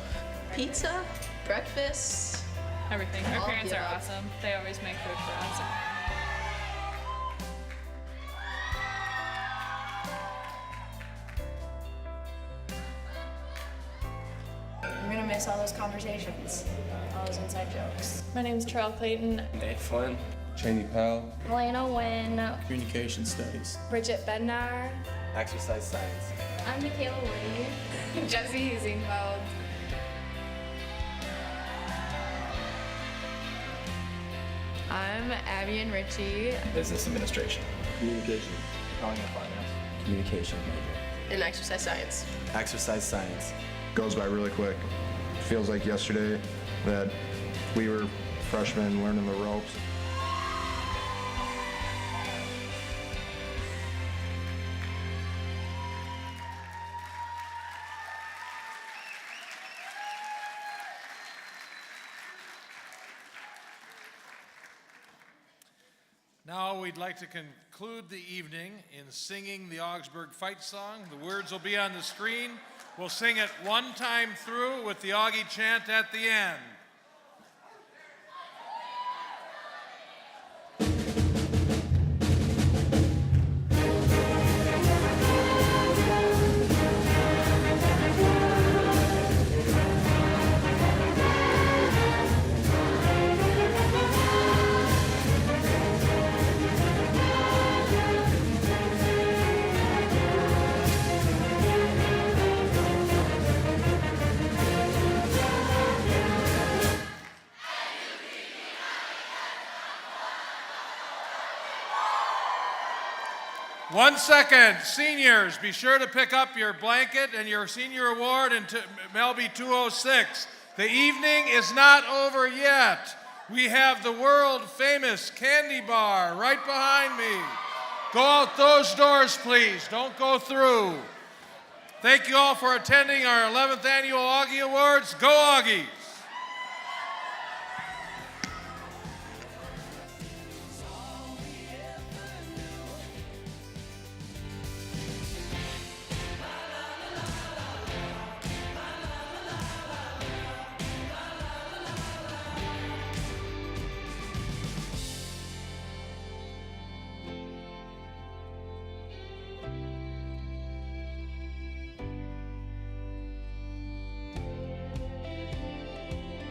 pizza, breakfast. Everything. Our All parents the are above. awesome. They always make food for us. I'm gonna miss all those conversations, all those inside jokes. My name's Charles Clayton. Nate Flynn. Cheney Powell. Elena Wynn. Communication studies. Bridget Bednar. Exercise science. I'm Michaela Woody. Jesse Husingfeld. I'm Abby and Richie. Business administration. Communication. Accounting and finance. Communication major. In exercise science. Exercise science. Goes by really quick. Feels like yesterday that we were freshmen learning the ropes. Now we'd like to conclude the evening in singing the Augsburg fight song. The words will be on the screen. We'll sing it one time through with the Augie chant at the end. One second, seniors, be sure to pick up your blanket and your senior award in Melby 206. The evening is not over yet. We have the world famous candy bar right behind me. Go out those doors, please. Don't go through. Thank you all for attending our 11th annual Auggie Awards. Go Augie!